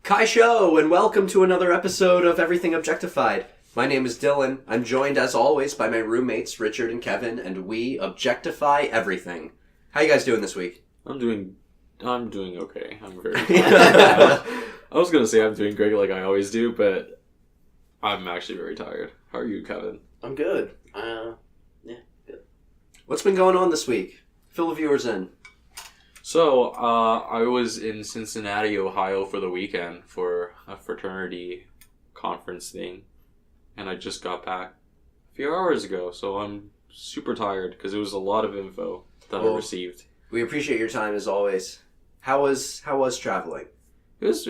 Kai Show, and welcome to another episode of Everything Objectified. My name is Dylan. I'm joined, as always, by my roommates, Richard and Kevin, and we objectify everything. How you guys doing this week? I'm doing okay. I'm very tired. I was going to say I'm doing great like I always do, but I'm actually very tired. How are you, Kevin? I'm good. Yeah, good. What's been going on this week? Fill the viewers in. So, I was in Cincinnati, Ohio for the weekend for a fraternity conference thing, and I just got back a few hours ago, so I'm super tired because it was a lot of info that I received. We appreciate your time as always. How was traveling? It was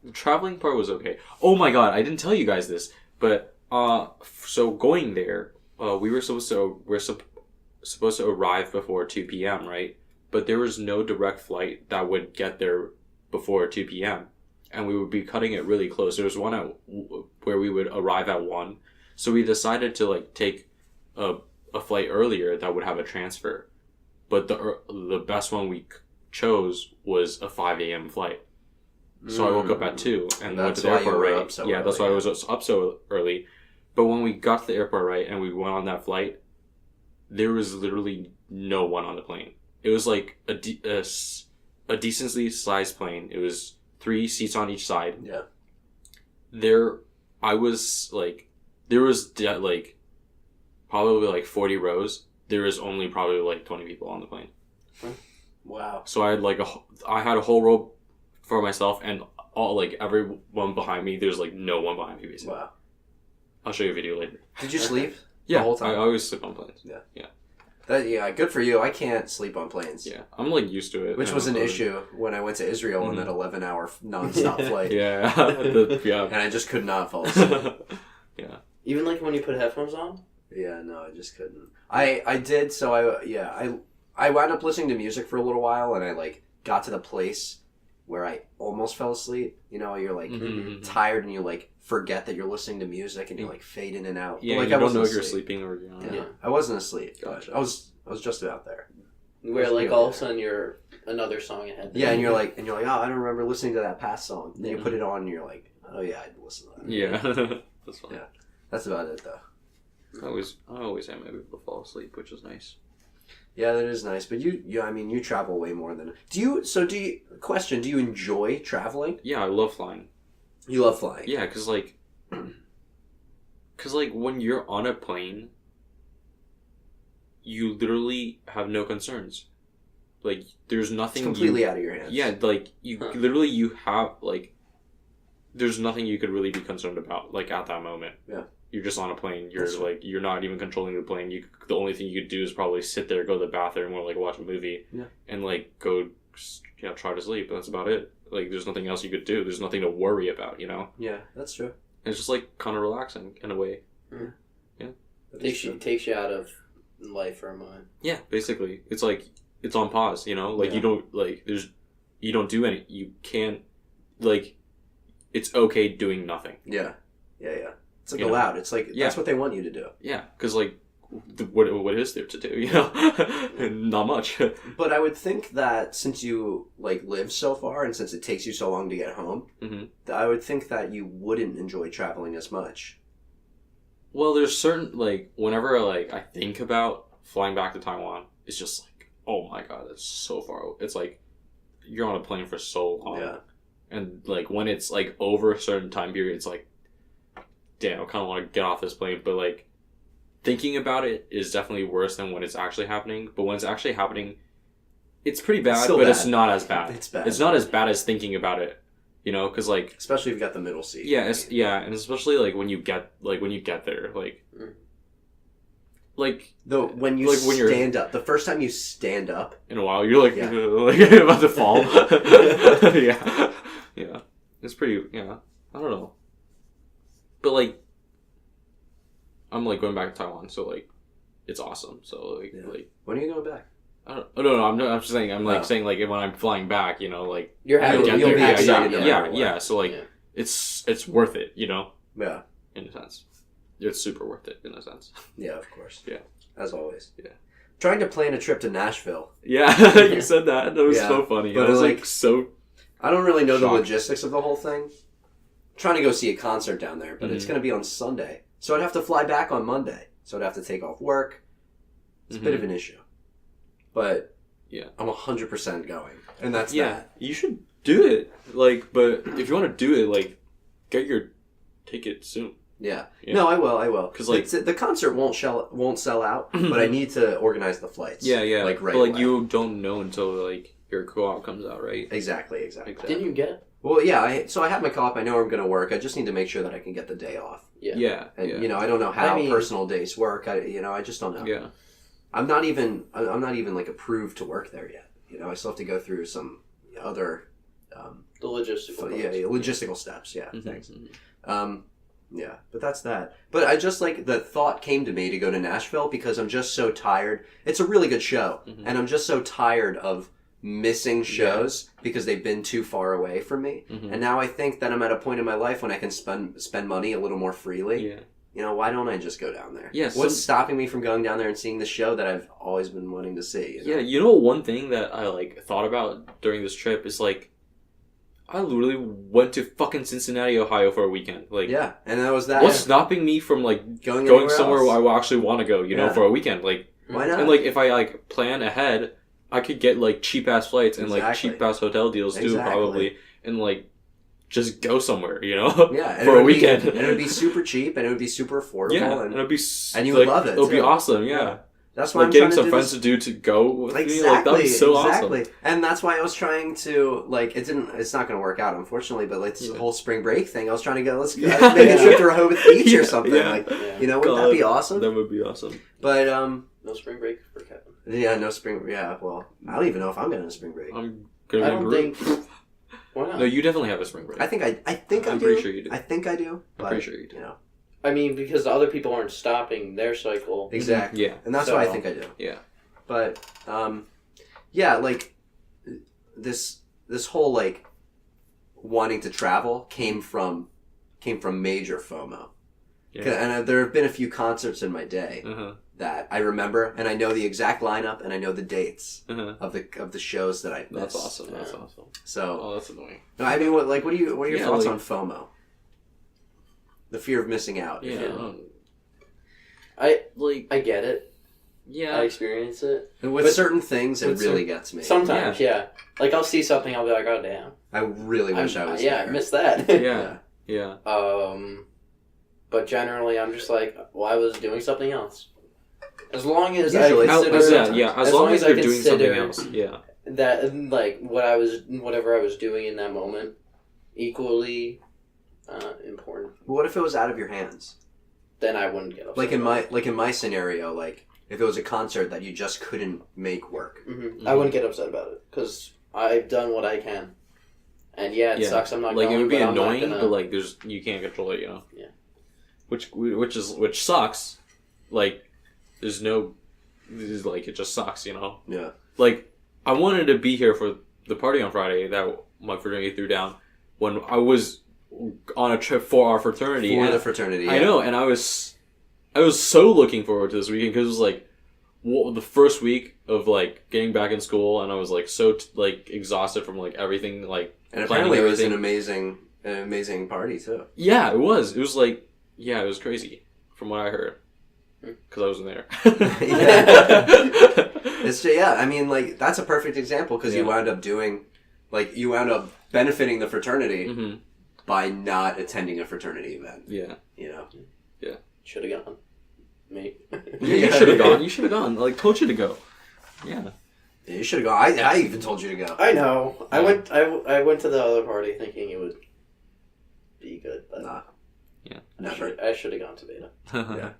the traveling part was okay. Oh my god, I didn't tell you guys this, but so going there, we're supposed to arrive before 2 p.m., right? But there was no direct flight that would get there before 2 p.m. And we would be cutting it really close. There was one where we would arrive at 1. So we decided to take a flight earlier that would have a transfer. But the best one we chose was a 5 a.m. flight. So I woke up at 2 and went to the airport, right? That's why I was up so early. But when we got to the airport, right, and we went on that flight, there was literally no one on the plane. It was like a decently sized plane. It was 3 seats on each side. Yeah. There was probably 40 rows. There was only probably 20 people on the plane. Wow. So I had a whole row for myself, and all everyone behind me. There's no one behind me basically. Wow. I'll show you a video later. Did you sleep? Yeah, the whole time? I always sleep on planes. Yeah. Yeah. Good for you. I can't sleep on planes. Yeah, I'm used to it. Which was an issue when I went to Israel on that 11-hour non-stop flight. Yeah. And I just could not fall asleep. Yeah. Even when you put headphones on? Yeah, no, I just couldn't. I did, so I wound up listening to music for a little while, and I got to the place where I almost fell asleep. You know, you're tired and you forget that you're listening to music and you fade in and out. Yeah, but, you don't know if you're sleeping or you're not. Yeah. I wasn't asleep. Gotcha. I was just about there. Where all of a sudden you're another song ahead. Yeah, and you're like, oh, I don't remember listening to that past song. And then you put it on and you're like, oh yeah, I'd listen to that. Yeah. That's fine. Yeah. That's about it though. I always am able to fall asleep, which is nice. Yeah, that is nice. But you travel way more than... Do you enjoy traveling? Yeah, I love flying. You love flying? Yeah, because when you're on a plane, you literally have no concerns. There's nothing... It's completely out of your hands. Yeah, literally you have, there's nothing you could really be concerned about, at that moment. Yeah. You're just on a plane. You're you're not even controlling the plane. The only thing you could do is probably sit there, go to the bathroom, or watch a movie, and go try to sleep. That's about it. There's nothing else you could do. There's nothing to worry about. Yeah, that's true. And it's just kind of relaxing in a way. Mm. Yeah. Takes you out of life for a moment. Yeah, basically, it's it's on pause. You don't you don't do any. You can't it's okay doing nothing. Yeah. It's allowed. It's that's what they want you to do. Yeah, because what is there to do? Not much. But I would think that since you live so far and since it takes you so long to get home, I would think that you wouldn't enjoy traveling as much. Well, there's certain whenever I think about flying back to Taiwan, it's just oh my god, it's so far. It's you're on a plane for so long. Yeah. And when it's over a certain time period, it's damn, I kind of want to get off this plane. But thinking about it is definitely worse than when it's actually happening. But when it's actually happening, it's pretty bad, but it's not as bad. It's bad. It's not as bad as thinking about it, because especially if you've got the middle seat. Yeah, and especially when you get there, when you stand up, the first time you stand up in a while, you're about to fall. yeah, it's pretty. Yeah, I don't know. But I'm going back to Taiwan, so it's awesome. So when are you going back? I don't know. I'm just saying. I'm saying when I'm flying back, you're happy. You'll be excited. Yeah. So it's worth it, Yeah. In a sense, it's super worth it in a sense. Yeah, of course. Yeah, as always. Yeah. Trying to plan a trip to Nashville. Yeah, you said that. That was so funny. But I was so. I don't really know the Shocked. logistics of the whole thing. I'm trying to go see a concert down there, but it's going to be on Sunday. So I'd have to fly back on Monday. So I'd have to take off work. It's a bit of an issue. But yeah, I'm 100% going. And that's that. You should do it. Like, but if you want to do it, like, get your ticket soon. Yeah. No, I will. Because like the concert won't sell out, but I need to organize the flights. Yeah. Like right but like away. you don't know until like your co-op comes out, right? Exactly. Didn't you get it? Well, yeah. So I have my co-op. I know I'm going to work. I just need to make sure that I can get the day off. Yeah. And you know, I don't know how personal days work. I just don't know. Yeah. I'm not even like approved to work there yet. You know, I still have to go through some other the logistical logistical steps. Yeah, thanks. Yeah, but that's that. But I just like the thought came to me to go to Nashville because I'm just so tired. It's a really good show, and I'm just so tired of missing shows because they've been too far away from me. And now I think that I'm at a point in my life when I can spend money a little more freely. Yeah. You know, why don't I just go down there? Yeah, what's stopping me from going down there and seeing the show that I've always been wanting to see? You know? Yeah, you know, one thing that I like thought about during this trip is like, I literally went to fucking Cincinnati, Ohio for a weekend. Like, yeah, and that was that. What's stopping me from like going somewhere where I actually want to go? You know, for a weekend. Like, why not? And like, if I like plan ahead, I could get like cheap ass flights and like cheap ass hotel deals too, probably, and like. Just go somewhere, you know? Yeah, for a weekend. And it would be super cheap, and it would be super affordable. Yeah, and it would be... And you would love it, It would be awesome, yeah. That's why like I'm getting trying some to friends to go with me, like, that would be so awesome. And that's why I was trying to, like, it's not going to work out, unfortunately, but like the whole spring break thing, I was trying to go, let's make a trip to Rehoboth Beach or something. Like, you know, wouldn't that be awesome? That would be awesome. But, no spring break for Kevin. Yeah, no spring, well, I don't even know if I'm going to spring break. I'm going to think... Why not? No, you definitely have a spring break. I think I do. I'm pretty sure you do. I think I do. I'm pretty sure you do. You know. I mean, because the other people aren't stopping their cycle. Exactly. Yeah. And that's why I think I do. Yeah. But, yeah, like, this whole, like, wanting to travel came from major FOMO. Yeah. And there have been a few concerts in my day that I remember, and I know the exact lineup, and I know the dates of the shows that I missed. That's awesome. That's awesome. So, that's annoying. No, I mean, what are your thoughts on FOMO? The fear of missing out. Yeah. I get it. Yeah. I experience it. And with certain things, it really gets me. Sometimes, yeah. Like, I'll see something, I'll be like, oh, damn. I really wish I was there. I missed that. Yeah. But generally, I'm just like, well, I was doing something else. As long as as long as you're doing something else, that like whatever I was doing in that moment, equally important. But what if it was out of your hands? Then I wouldn't get upset. Like in my scenario, like if it was a concert that you just couldn't make work, I wouldn't get upset about it because I've done what I can. And it sucks. I'm not like going, it would be but annoying, I'm not but like you can't control it, you know. Yeah. Which sucks. Like there's no, like it just sucks, you know. Yeah. Like I wanted to be here for the party on Friday that my fraternity threw down when I was on a trip for our fraternity. For the fraternity, yeah. I know, and I was so looking forward to this weekend because it was like the first week of like getting back in school, and I was like so like exhausted from like everything like. And apparently it was an amazing party too. Yeah, it was. It was like it was crazy from what I heard because I wasn't there. I mean, like that's a perfect example because you wound up benefiting the fraternity by not attending a fraternity event. Yeah, you know. Yeah, should have gone. Me. You should have gone. You should have gone. Like told you to go. Yeah. You should have gone. I even told you to go. I know. Yeah. I went to the other party thinking it would be good, but nah. Yeah. I should have gone to Beta. Yeah.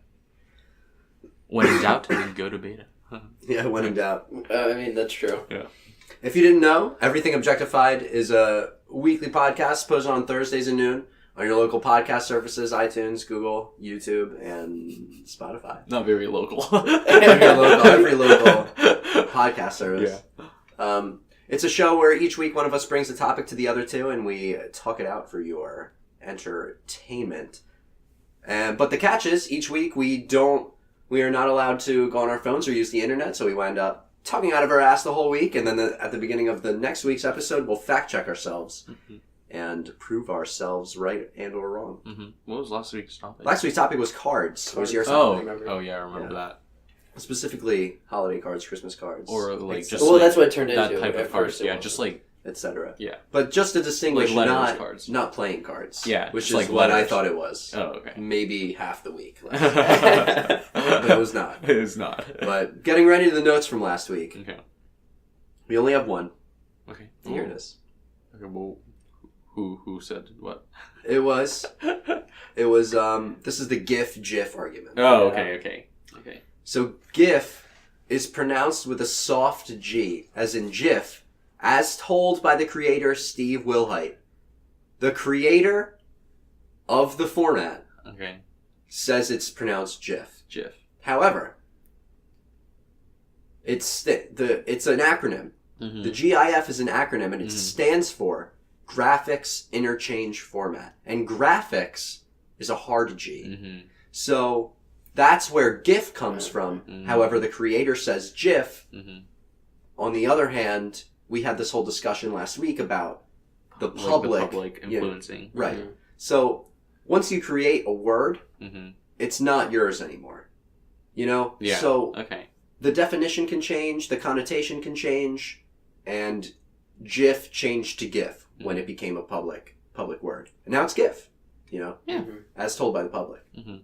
When in doubt, then go to Beta. Yeah, when in doubt. I mean, that's true. Yeah. If you didn't know, Everything Objectified is a weekly podcast posted on Thursdays at noon on your local podcast services, iTunes, Google, YouTube, and Spotify. Not very local. Every local podcast service. Yeah. It's a show where each week one of us brings a topic to the other two, and we talk it out for your entertainment. But the catch is, each week we are not allowed to go on our phones or use the internet, so we wind up talking out of our ass the whole week, and then at the beginning of the next week's episode, we'll fact check ourselves and prove ourselves right and or wrong. Mm-hmm. What was last week's topic? Last week's topic was cards. What was your topic? Yeah, I remember that. Specifically, holiday cards, Christmas cards, or like just well, that's what it turned into. That type of cards, yeah, just like etc. Yeah, but just to distinguish, like cards. Not playing cards. Yeah, which is like what letters. I thought it was. Oh, okay. Maybe half the week, but it was not. It was not. But getting ready to the notes from last week. Okay. We only have one. Okay. Here it is. Okay. Well, who said what? It was. This is the GIF argument. Oh, okay. So GIF is pronounced with a soft G, as in GIF, as told by the creator Steve Wilhite. The creator of the format says it's pronounced GIF. GIF. However, it's an acronym. Mm-hmm. The GIF is an acronym, and it stands for Graphics Interchange Format. And graphics is a hard G. Mm-hmm. So that's where GIF comes from. Mm-hmm. However, the creator says GIF. Mm-hmm. On the other hand, we had this whole discussion last week about the public influencing. Right. Mm-hmm. So once you create a word, it's not yours anymore. Yeah. So the definition can change, the connotation can change, and GIF changed to GIF when it became a public word. And now it's GIF, as told by the public. Mm-hmm.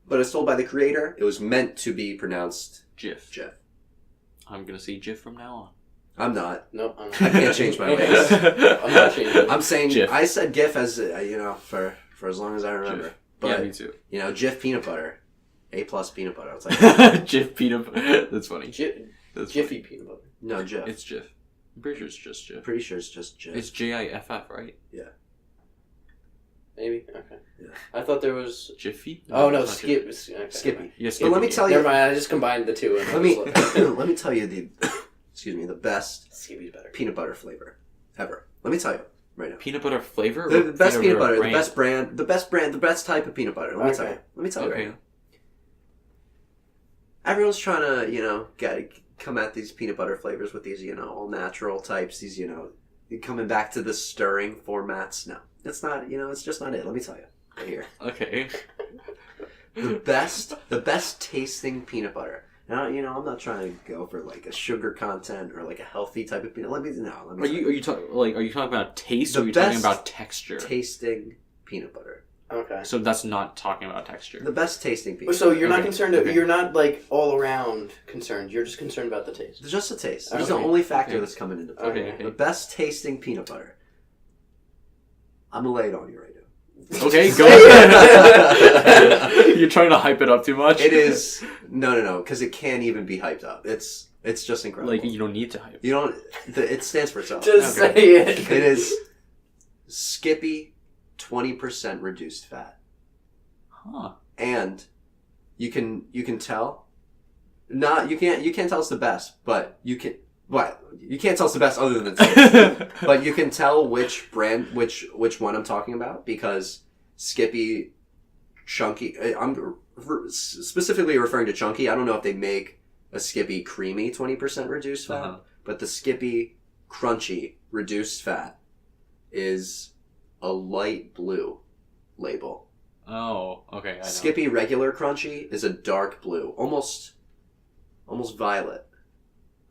But as told by the creator, it was meant to be pronounced GIF. I'm going to say GIF from now on. I'm not. Nope, I'm not. I can't change my ways. I'm not changing. I'm saying GIF. I said GIF as for as long as I remember. GIF. But, yeah, me too. GIF peanut butter, A+ peanut butter. It's like GIF peanut butter. That's funny. Jiffy peanut butter. No, GIF. It's GIF. I'm pretty sure it's just GIF. Pretty sure it's just GIF. It's GIFF, right? Yeah. Maybe. Okay. Yeah. I thought there was Jiffy. Oh no, Skippy. Okay. Skippy. Yeah, But let me tell you. Never mind. I just combined the two. Let me tell you the best Skippy's better. peanut butter flavor ever. Let me tell you right now. Peanut butter flavor. The best peanut butter, brand? the best brand, the best type of peanut butter. Let me tell you. Let me tell you right now. Everyone's trying to, come at these peanut butter flavors with these, all natural types. These, coming back to the stirring formats. No, it's not. It's just not it. Let me tell you. Right here. Okay. The best tasting peanut butter. Now, I'm not trying to go for like a sugar content or like a healthy type of peanut. Are you talking about taste, or are you talking about texture? Tasting peanut butter. Okay. So that's not talking about texture. The best tasting peanut butter. So you're not concerned. You're not like all around concerned. You're just concerned about the taste. It's just the taste. It's the only factor that's coming into play. Okay. The best tasting peanut butter. I'm gonna lay it on you right now. Okay, go ahead. You're trying to hype it up too much. It is no, because it can't even be hyped up. It's just incredible. Like you don't need to hype. You don't. It stands for itself. Just say it. It is Skippy 20% reduced fat. Huh. And you can tell. You can't tell it's the best, but you can. But you can't tell it's the best other than taste. But you can tell which brand, which one I'm talking about, because Skippy Chunky. I'm specifically referring to Chunky. I don't know if they make a Skippy Creamy 20% reduced fat, but the Skippy Crunchy reduced fat is a light blue label. Oh, okay. I know. Skippy regular Crunchy is a dark blue, almost violet.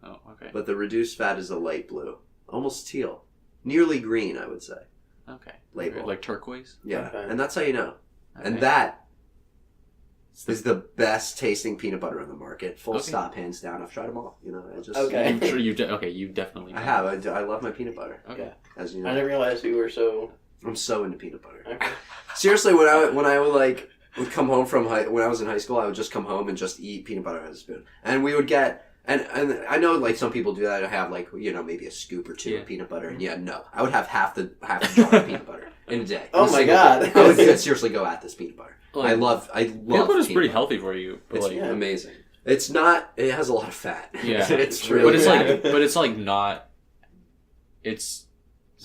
Oh, okay. But the reduced fat is a light blue. Almost teal. Nearly green, I would say. Okay. Label. Like turquoise? Yeah. Okay. And that's how you know. Okay. And that is the best tasting peanut butter on the market. Full stop, hands down. I've tried them all. I just... Okay. You definitely I have. I love my peanut butter. Okay. As you I know. didn't realize you were so... I'm so into peanut butter. Okay. Seriously, when I would come home from when I was in high school, I would just come home and just eat peanut butter as a spoon. And we would get... And I know some people do that. I have maybe a scoop or two of peanut butter. And no, I would have half the jar of peanut butter in a day. Oh my god! I would seriously go at this peanut butter. I love peanut butter's pretty healthy for you. But it's amazing. It's not. It has a lot of fat. Yeah, it's true. really. But it's not. It's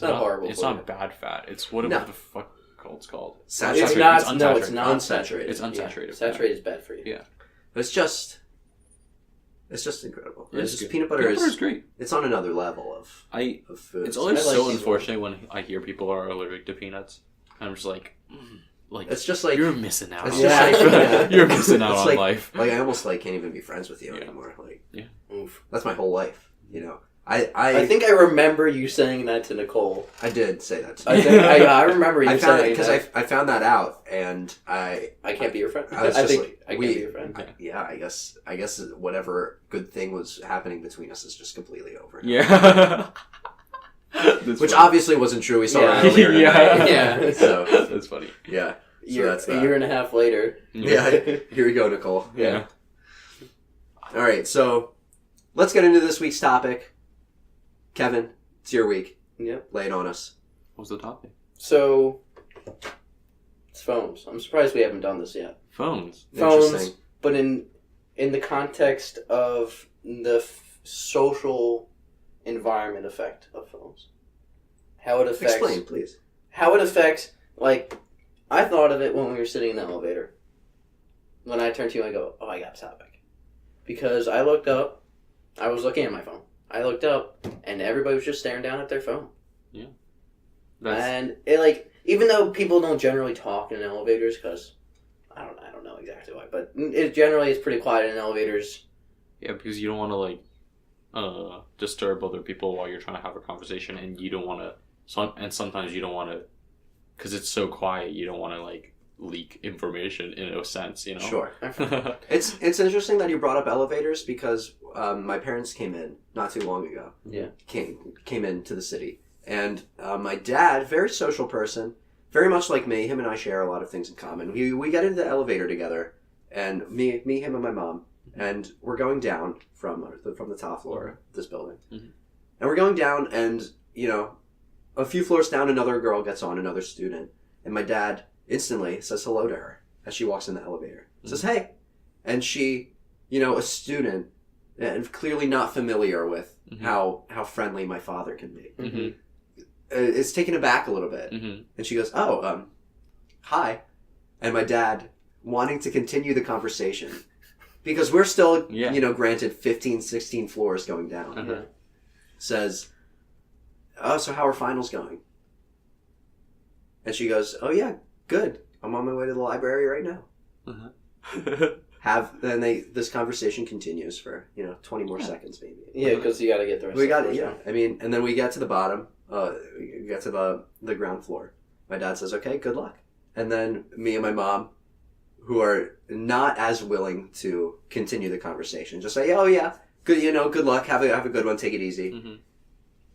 not horrible. It's not bad fat. It's what the fuck it's called. Saturated. It's not. It's No, it's not unsaturated. unsaturated. It's unsaturated. Yeah. Saturated is bad for you. Yeah. It's just. It's just incredible. It's It's just good. peanut butter is great. It's on another level of food. It's always I like so it. unfortunate when I hear people are allergic to peanuts. I'm just like It's just like you're missing out. It's on just life. like You're missing out It's on like, life. Like I almost like can't even be friends with you Yeah. anymore. Like Oof. that's my whole life. You know. I think I remember you saying that to Nicole. I did say that. To I you. think I remember you I found it saying because that. I found that out, and I can't be your friend. I was I just think like, I can't we- be your friend. I guess whatever good thing was happening between us is just completely over. now. Yeah. Which obviously wasn't true. We saw Yeah. it earlier Yeah. tonight. Yeah. So That's funny. yeah. Year, So a year and a half later. Yeah. Here we go, Nicole. Yeah. All right. So let's get into this week's topic. Kevin, it's your week. Yep. Lay it on us. What's the topic? So, it's phones. I'm surprised we haven't done this yet. Phones. Phones, Interesting. but in the context of the social environment effect of phones. How it affects... Explain, please. How it affects, like, I thought of it when we were sitting in the elevator. When I turned to you, I go, oh, I got a topic. Because I looked up, I was looking at my phone. I looked up, and everybody was just staring down at their phone. Yeah. And it, like, even though people don't generally talk in elevators, because I don't know exactly why, but it generally is pretty quiet in elevators. Yeah, because you don't want to disturb other people while you're trying to have a conversation, and you don't want to. And sometimes you don't want to, because it's so quiet. You don't want to leak information in a sense, you know. Sure. It's interesting that you brought up elevators because my parents came in not too long ago. Yeah. Came into the city. And my dad, very social person, very much like me. Him and I share a lot of things in common. We get into the elevator together, and me, him, and my mom, and we're going down from the top floor of this building, and we're going down, and a few floors down, another girl gets on, another student, and my dad instantly says hello to her as she walks in the elevator. Says hey, and she, a student, and clearly not familiar with how friendly my father can be. Is taken aback a little bit. And she goes, oh, hi. And my dad, wanting to continue the conversation, because we're still, granted 15, 16 floors going down, says, oh, so how are finals going? And she goes, oh, yeah, good. I'm on my way to the library right now. This conversation continues for, 20 more seconds maybe. Yeah, because you got to get the rest We of got the it, floors yeah. I mean, and then we get to the bottom. We get to the ground floor. My dad says, okay, good luck. And then me and my mom, who are not as willing to continue the conversation, just say, oh yeah, good, good luck, have a good one, take it easy.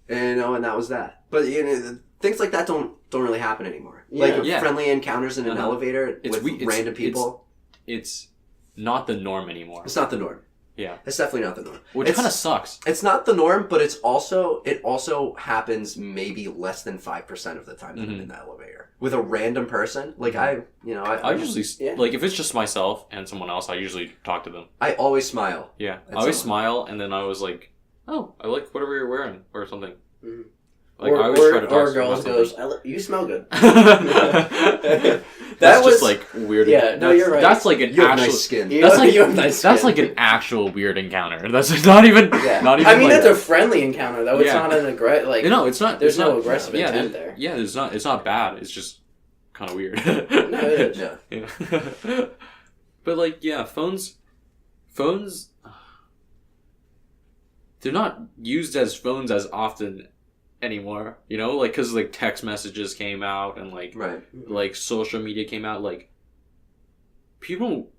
And that was that. But things like that don't really happen anymore. Yeah. Friendly encounters in an elevator with random people. It's not the norm anymore. It's not the norm. Yeah. It's definitely not the norm. Which kind of sucks. It's not the norm, but it also happens maybe less than 5% of the time that I'm in the elevator. With a random person, I usually, if it's just myself and someone else, I usually talk to them. I always smile. Yeah. I always smile, and then I was like, oh, I like whatever you're wearing, or something. I always try to talk to girls them goes, you smell good. That's just weird. Yeah, no, you're right. That's like an You have actual nice skin. You have nice skin. That's like an actual weird encounter. That's not even. Yeah. Not even. I mean, that's a friendly encounter though. It's not an aggressive. No, it's not. There's it's no not, aggressive intent there. Yeah, it's not. It's not bad. It's just kind of weird. No, it is. Yeah. But phones. They're not used as phones as often anymore, because text messages came out and Right. Social media came out. People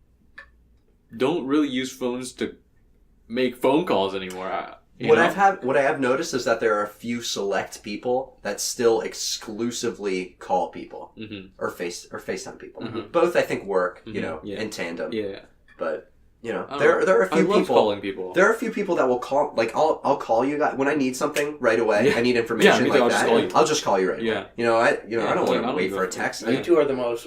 don't really use phones to make phone calls anymore. What I have noticed is that there are a few select people that still exclusively call people or FaceTime people. Both I think work, in tandem. Yeah. But there are a few I love people. calling people. There are a few people that will call. I'll call you guys when I need something right away. I need information me too, like I'll just that. call you. I'll just call you right away. I don't want to wait for a text. You two are the most.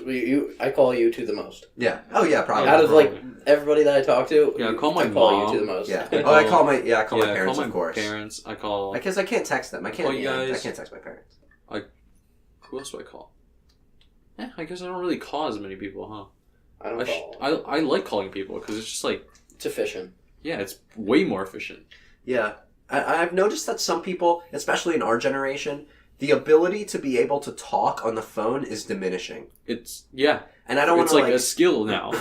I call you two the most. Yeah. Oh yeah, probably. Out of everybody that I talk to, I call my I call mom. you two the most. Yeah. I call my parents, call my of course. Parents. I call. Because I can't text them. I can't. Call you guys. I can't text my parents. Who else do I call? I guess I don't really call as many people, huh? I don't call. I like calling people because it's just It's efficient. Yeah, it's way more efficient. Yeah. I've noticed that some people, especially in our generation, the ability to be able to talk on the phone is diminishing. And I don't want to a skill now.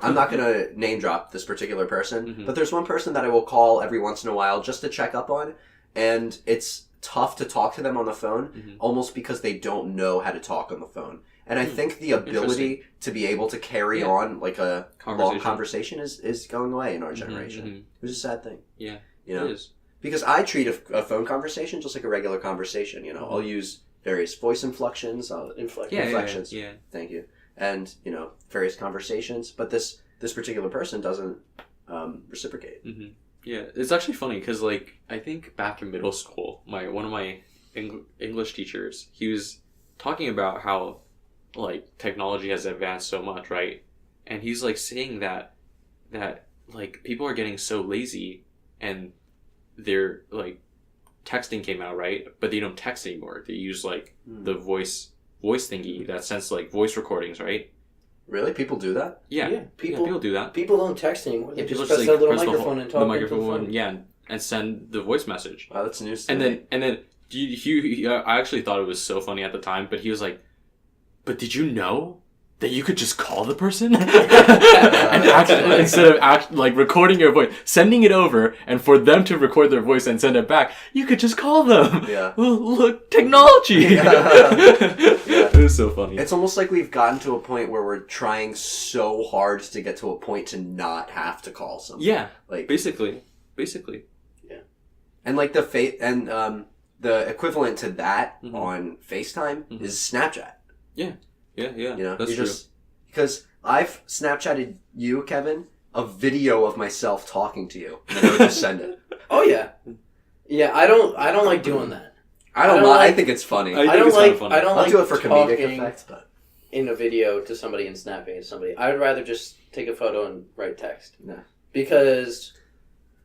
I'm not going to name drop this particular person, but there's one person that I will call every once in a while just to check up on, and it's tough to talk to them on the phone almost because they don't know how to talk on the phone. And I think the ability to be able to carry on like a long conversation is going away in our generation. Which is a sad thing. Yeah, you know? It is. Because I treat a phone conversation just like a regular conversation. You know, I'll use various voice inflections, inflections. Yeah. Thank you. And various conversations. But this particular person doesn't reciprocate. Yeah, it's actually funny because I think back in middle school, one of my English teachers, he was talking about how technology has advanced so much, right? And he's saying that people are getting so lazy and they're texting came out, right? But they don't text anymore. They use the voice thingy that sends voice recordings, right? Really? People do that? Yeah. People do that. People don't text anymore. They just press press that little microphone and talk. The microphone, and send the voice message. Wow, that's news. And then I actually thought it was so funny at the time, but he was like, "But did you know that you could just call the person and instead of recording your voice, sending it over, and for them to record their voice and send it back, you could just call them." Yeah. Look, technology. It was so funny. It's almost like we've gotten to a point where we're trying so hard to get to a point to not have to call someone. Yeah. Basically. Yeah. And the equivalent to that on FaceTime is Snapchat. Yeah. Yeah. That's true. Because I've Snapchatted you, Kevin, a video of myself talking to you, and I would just send it. Oh yeah. Yeah, I don't like doing that. I don't know. I think it's funny. I don't like. I don't I'll like do it for comedic talking effect, but in a video to somebody and snapping to somebody. I would rather just take a photo and write text. No. Because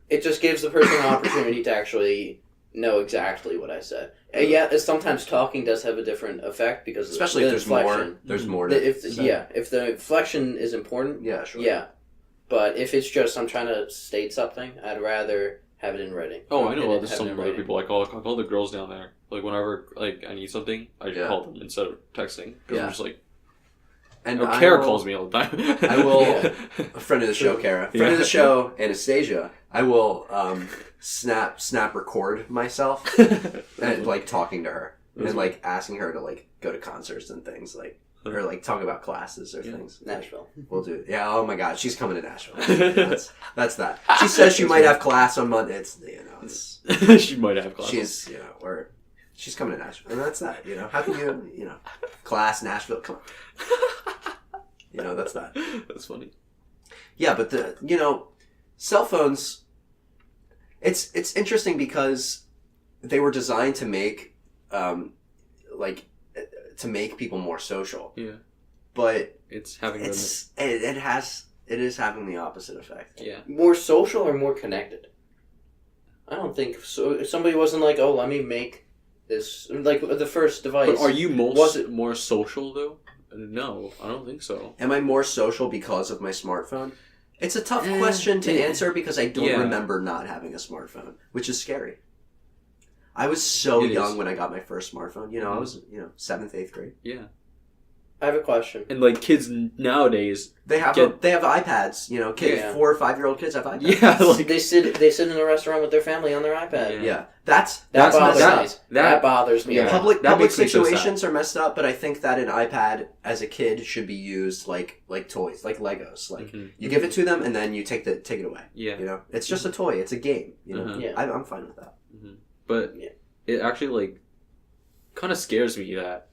it just gives the person an opportunity to actually know exactly what I said. Yeah, sometimes talking does have a different effect because especially if there's inflection. There's more. If the inflection is important. Yeah, sure. Yeah, but if it's just I'm trying to state something, I'd rather have it in writing. Oh, I know. There's some other people. I'll call the girls down there. Whenever I need something, I just call them instead of texting. Because I'm just and Kara calls me all the time. I will. A friend of the show, Kara. Friend of the show, Anastasia. I will snap record myself and talking to her and asking her to go to concerts and things or talk about classes or things. Nashville. We'll do it. Yeah. Oh my God, she's coming to Nashville. That's that. She says she might have class on Monday. It's she might have class. She's coming to Nashville, and that's that. How can you class Nashville? Come on. That's that. That's funny. Yeah, but cell phones. It's interesting because they were designed to make, to make people more social. Yeah. But it's having it is having the opposite effect. Yeah. More social or more connected? I don't think so. If somebody wasn't oh, let me make this the first device. But are you more social though? No, I don't think so. Am I more social because of my smartphone? It's a tough question to answer because I don't remember not having a smartphone, which is scary. I was so young when I got my first smartphone. I was 7th, 8th grade. Yeah. I have a question. And kids nowadays, they have iPads. Kids, 4 or 5-year-old kids have iPads. Yeah, they sit in a restaurant with their family on their iPad. Yeah. That bothers me. Yeah. Public situations are messed up, but I think that an iPad as a kid should be used like toys, like Legos. You give it to them and then you take it away. Yeah. It's just a toy. It's a game. Yeah. I'm fine with that. But it actually kind of scares me that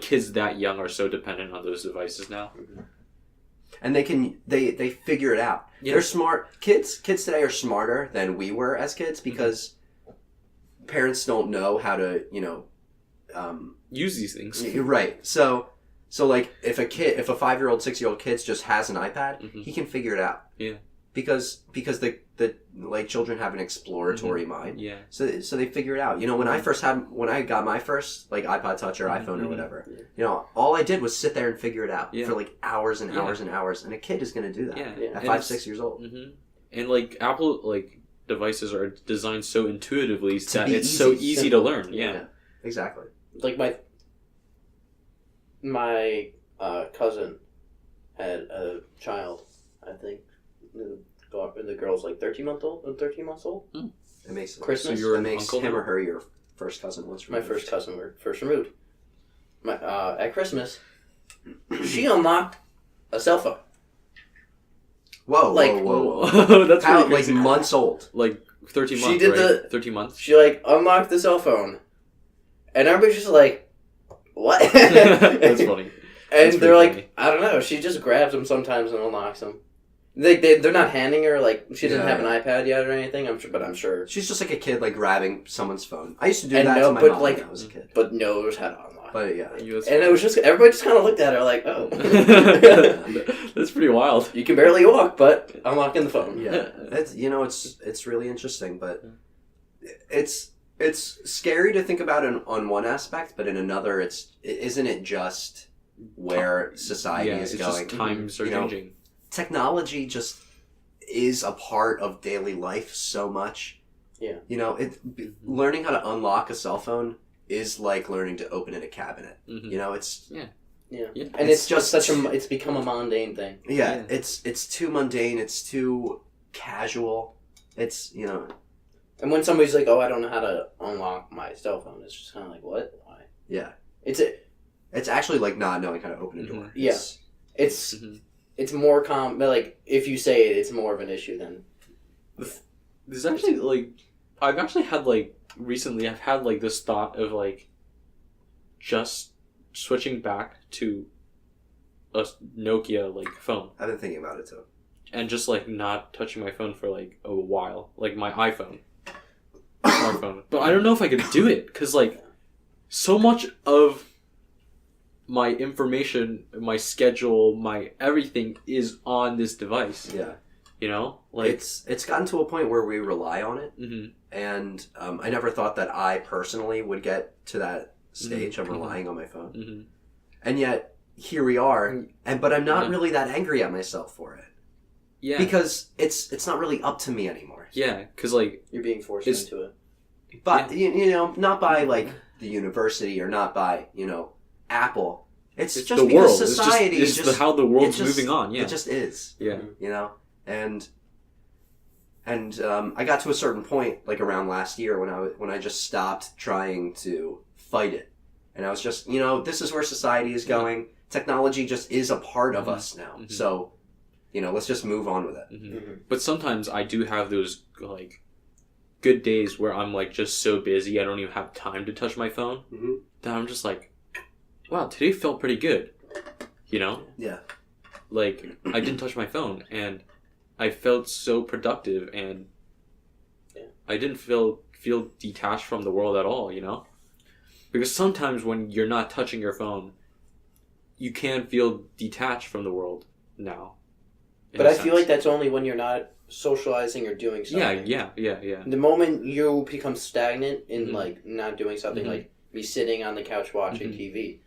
kids that young are so dependent on those devices now. And they figure it out. Yeah. They're smart. Kids today are smarter than we were as kids because parents don't know how to, use these things. Right. So if a 5-year-old, 6-year-old kid just has an iPad, he can figure it out. Yeah. because the like children have an exploratory mind. Yeah. So they figure it out. You know, when I got my first like iPod Touch or iPhone or whatever, you know, all I did was sit there and figure it out for like hours and hours and hours. And a kid is going to do that at 5-6 years old. And like Apple like devices are designed so intuitively that it's so easy to learn. Yeah. Exactly. Like my cousin had a child. I think the girl's like 13 months old. It makes Christmas. So it makes him or her your first cousin. My first cousin were first removed. At Christmas, she unlocked a cell phone. Whoa! That's how, really crazy. Like months old. Like 13 months. She did right? 13 months. She like unlocked the cell phone, and everybody's just like, "What?" That's funny. And they're like, funny. I don't know. She just grabs them sometimes and unlocks them. They're not handing her like she doesn't have an iPad yet or anything. I'm sure She's just like a kid like grabbing someone's phone. I used to do And that no, to my but, mom like- when I was a kid. but knows how to unlock. But yeah, And it was just everybody just kind of looked at her like, oh, That's pretty wild. you can barely walk, but unlocking the phone. yeah. It's really interesting, but it's scary to think about on one aspect, but in another, isn't it just where society is it's going? Just times are You know, changing. Technology just is a part of daily life so much. Yeah. You know, learning how to unlock a cell phone is like learning to open in a cabinet. You know, it's Yeah. Yeah. And it's just it's become a mundane thing. yeah. It's too mundane. It's too casual. It's, you know. And when somebody's like, "Oh, I don't know how to unlock my cell phone," it's just kind of like, "What? Why?" Yeah. It's actually like not knowing how to open a door. Yeah. It's more like if you say it, it's more of an issue than. There's actually like I've actually had like recently I've had like this thought of like just switching back to a Nokia like phone I've been thinking about it too. and just like not touching my phone for like a while, like my iPhone, smartphone. But I don't know if I could do it because like so much of my information, my schedule, my everything is on this device. Yeah. You know, like It's gotten to a point where we rely on it, Mhm. and I never thought that I personally would get to that stage of relying on my phone, Mhm. and yet here we are. But I'm not really that angry at myself for it Yeah, because it's not really up to me anymore. yeah, because like You're being forced It's- into it. But you know, not by like the university or not by Apple. It's just the because world. society it's just how the world's it just- moving on. Yeah, It just is. yeah. You know, and I got to a certain point like around last year when I just stopped trying to fight it, and I was just, you know, this is where society is going. Technology just is a part of us now, so you know, let's just move on with it. But sometimes I do have those like good days where I'm like just so busy I don't even have time to touch my phone. That I'm just like, wow, today felt pretty good. You know? Yeah. Like I didn't touch my phone and I felt so productive and I didn't feel detached from the world at all, you know? Because sometimes when you're not touching your phone, you can feel detached from the world now. But I feel like that's only when you're not socializing or doing something. Yeah. The moment you become stagnant in like not doing something, like me sitting on the couch watching TV,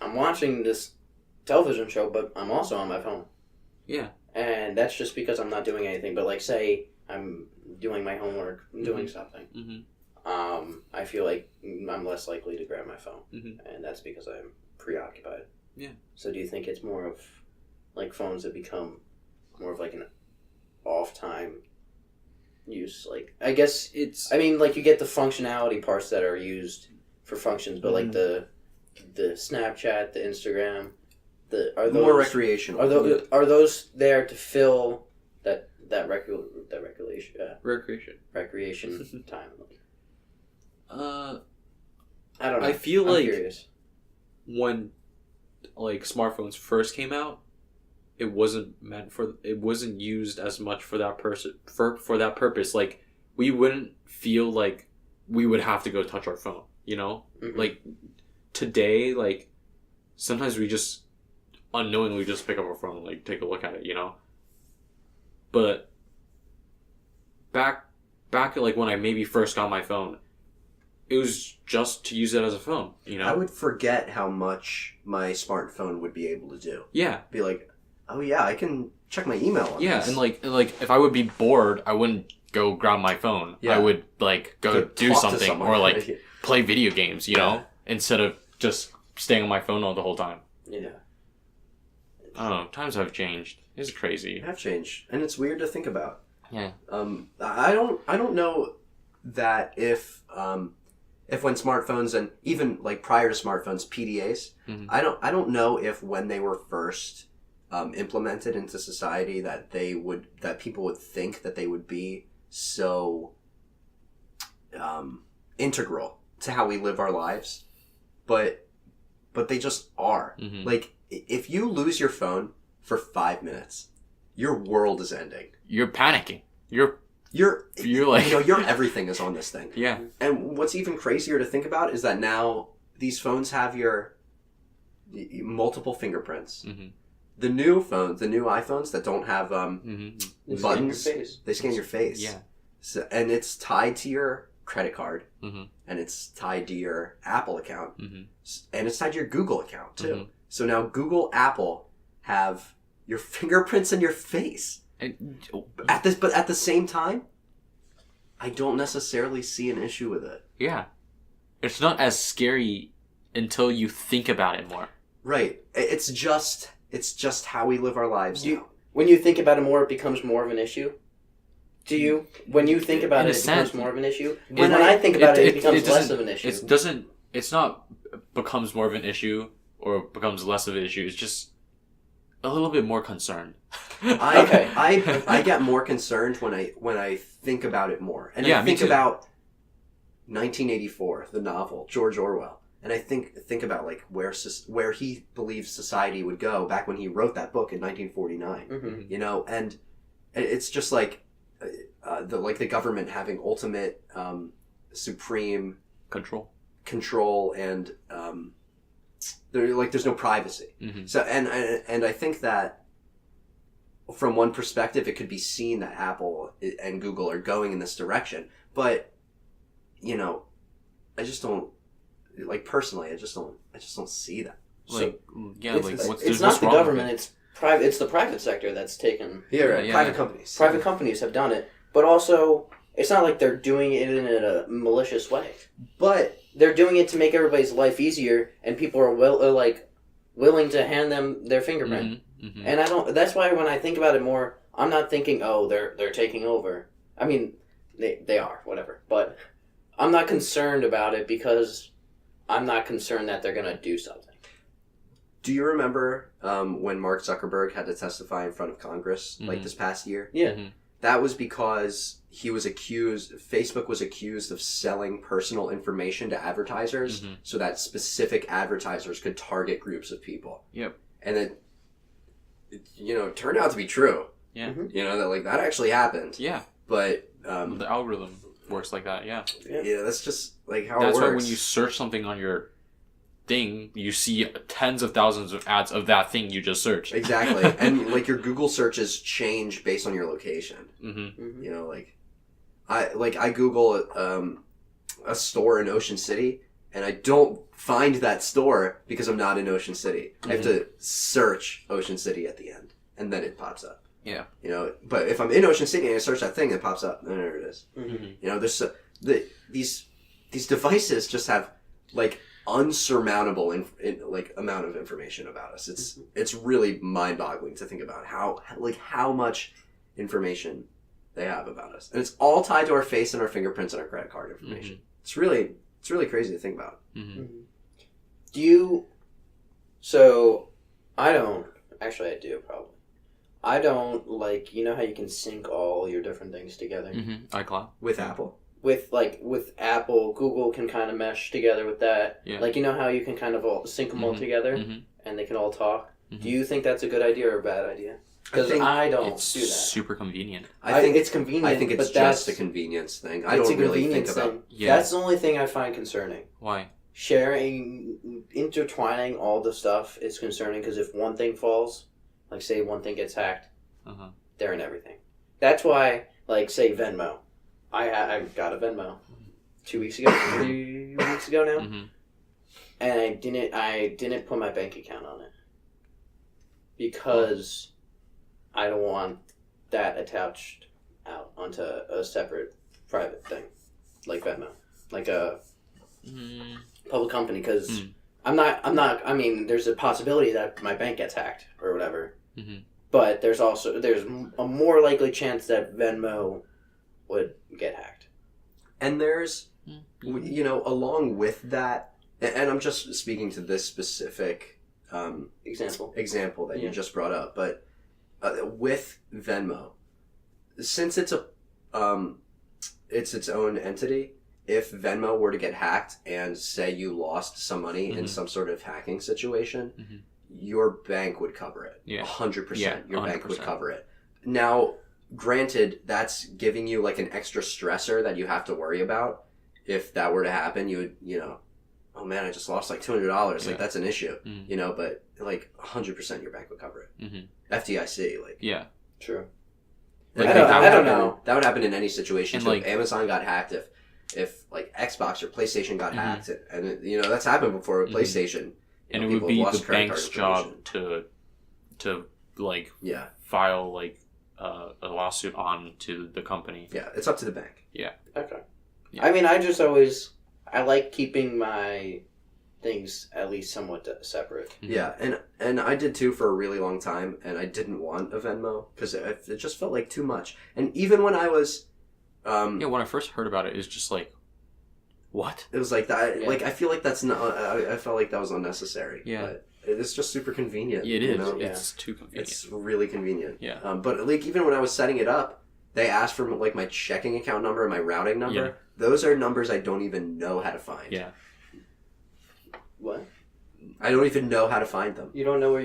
I'm watching this television show, but I'm also on my phone. Yeah. And that's just because I'm not doing anything. But like, say I'm doing my homework, doing something, I feel like I'm less likely to grab my phone, and that's because I'm preoccupied. Yeah. So do you think it's more of like phones that become more of like an off time use? Like, I guess I mean, like you get the functionality parts that are used for functions, but like the Snapchat, the Instagram, are those More recreational. Are those there to fill that recreation time? I don't know. I feel I'm like curious. when like smartphones first came out, it wasn't used as much for that for that purpose. Like we wouldn't feel like we would have to go touch our phone, you know? Like today, like sometimes we just unknowingly just pick up our phone and like take a look at it, you know? But back like when I maybe first got my phone, it was just to use it as a phone, you know? I would forget how much my smartphone would be able to do. Yeah. Be like, oh yeah, I can check my email on Yeah, this. and like if I would be bored, I wouldn't go grab my phone. Yeah. I would like go do talk to something someone. or like play video games, you know, instead of just staying on my phone all the whole time. Yeah. I don't know. Times have changed. It's crazy. have changed, and it's weird to think about. Yeah. I don't know that if when smartphones and even like prior to smartphones, PDAs, Mhm. I don't know if when they were first implemented into society that people would think that they would be so integral to how we live our lives, but they just are. Mhm. Like if you lose your phone for 5 minutes, your world is ending. You're panicking. You're like your everything is on this thing. yeah. And what's even crazier to think about is that now these phones have your multiple fingerprints. Mm-hmm. The new phones, the new iPhones that don't have Mm-hmm. buttons, Scan your face. they scan your face. Yeah. So, and it's tied to your credit card, Mm-hmm. and it's tied to your Apple account, Mm-hmm. and it's tied to your Google account too. Mhm. So now Google, Apple have your fingerprints in your face. And, But at the same time, I don't necessarily see an issue with it. yeah. It's not as scary until you think about it more. Right. It's just how we live our lives now. When you think about it more, it becomes more of an issue. Do you? When you think about In a it, it becomes sense. more of an issue. When I think about it, it becomes less of an issue. It's not becomes more of an issue or becomes less of an issue. It's just a little bit more concerned. Okay. I get more concerned when I think about it more. And Yeah, I me think too. about 1984, the novel, George Orwell. And I think about like where he believes society would go back when he wrote that book in 1949. Mm-hmm. You know, and it's just like the government having ultimate supreme control and there's no privacy. Mm-hmm. So and I think that from one perspective it could be seen that Apple and Google are going in this direction, but you know, I just don't like personally. I just don't see that. Like It's there's not what's the wrong with government. it? It's private. It's the private sector that's taken. right. Private companies. Private companies have done it, but also it's not like they're doing it in a malicious way. But They're doing it to make everybody's life easier, and people are willing to hand them their fingerprint. Mm-hmm. And I don't. That's why when I think about it more, I'm not thinking, oh, they're taking over. I mean, they are, whatever. But I'm not concerned about it because I'm not concerned that they're gonna do something. do you remember when Mark Zuckerberg had to testify in front of Congress like this past year? Yeah. Mm-hmm. That was because Facebook was accused of selling personal information to advertisers Mm-hmm. so that specific advertisers could target groups of people. Yep. And it turned out to be true. Yeah. Mhm. You know, that actually happened. Yeah. But, The algorithm works like that. Yeah. yeah, that's just like how That's it works. why when you search something on your thing, you see tens of thousands of ads of that thing you just searched. Exactly. And like your Google searches change based on your location. Mm-hmm. Mm-hmm. You know, I Google a store in Ocean City, and I don't find that store because I'm not in Ocean City. I have to search Ocean City at the end, and then it pops up. Yeah. You know, but if I'm in Ocean City and I search that thing, it pops up. And there it is. Mm-hmm. You know, these devices just have like unsurmountable amount of information about us. It's really mind-boggling to think about how much information they have about us, and it's all tied to our face and our fingerprints and our credit card information. Mm-hmm. It's really crazy to think about. Mm-hmm. Do you? So, I don't. Actually, I do probably. I don't like. You know how you can sync all your different things together Mm-hmm. iCloud. With Apple, with Apple, Google can kind of mesh together with that. Yeah. Like you know how you can kind of all sync them all together, Mm-hmm. and they can all talk. Mhm. Do you think that's a good idea or a bad idea? Because think I don't It's do that. super convenient. I think it's convenient. I think it's but just a that's- convenience thing. I it's don't a really think convenience about. thing. Yeah. That's the only thing I find concerning. Why? Sharing, intertwining all the stuff is concerning because if one thing falls, like say one thing gets hacked, Uh-huh. they're in everything. That's why like say Venmo. I got a Venmo 2 weeks ago, 3 weeks ago now, and I didn't put my bank account on it because I don't want that attached out onto a separate private thing like Venmo, like a public company. Because I'm not. I mean, there's a possibility that my bank gets hacked or whatever, but there's a more likely chance that Venmo would get hacked. And there's, along with that, and I'm just speaking to this specific example that you just brought up, but with Venmo, since it's its own entity, if Venmo were to get hacked and say you lost some money in some sort of hacking situation, your bank would cover it. 100%. Your bank would cover it. Now, granted, that's giving you like an extra stressor that you have to worry about. If that were to happen, you would, oh man, I just lost like $200. Like, that's an issue, but like 100% your bank would cover it. FDIC, like. Yeah. True. Like, I don't know. That would happen in any situation. And if Amazon got hacked, if like Xbox or PlayStation got hacked, and that's happened before with PlayStation. And it would be the bank's job to like file like a lawsuit on to the company. Yeah, it's up to the bank. Yeah. Okay. Yeah. I mean, I like keeping my things at least somewhat separate. Yeah, and I did too for a really long time, and I didn't want a Venmo because it just felt like too much. And even when I was, when I first heard about it, it was just like, what? It was like that. Yeah. Like, I feel like that's not. I felt like that was unnecessary. Yeah. But it's just super convenient. It is. It's too convenient. It's really convenient. Yeah. But like even when I was setting it up, they asked for like my checking account number and my routing number. Yeah. Those are numbers I don't even know how to find. Yeah. What? I don't even know how to find them. You don't know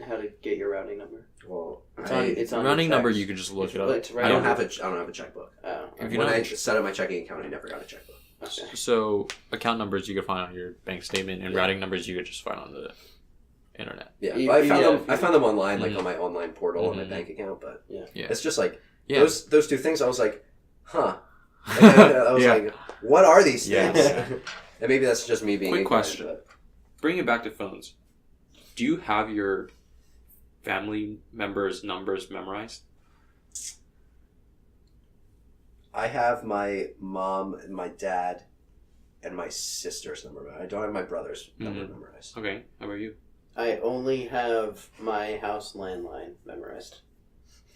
how to get your routing number. Well, it's on routing number. You can just look it up. I don't have a checkbook. Oh. When I set up my checking account, I never got a checkbook. Okay. So account numbers you could find on your bank statement, and routing numbers you could just find on the internet. Yeah, I found them online, like on my online portal on my bank account. But it's just like those two things. I was like, huh. I was like, what are these things? Yeah. And maybe that's just me being. Quick question. Bring it back to phones. Do you have your family members' numbers memorized? I have my mom and my dad and my sister's number. I don't have my brother's number memorized. Okay. How about you? I only have my house landline memorized.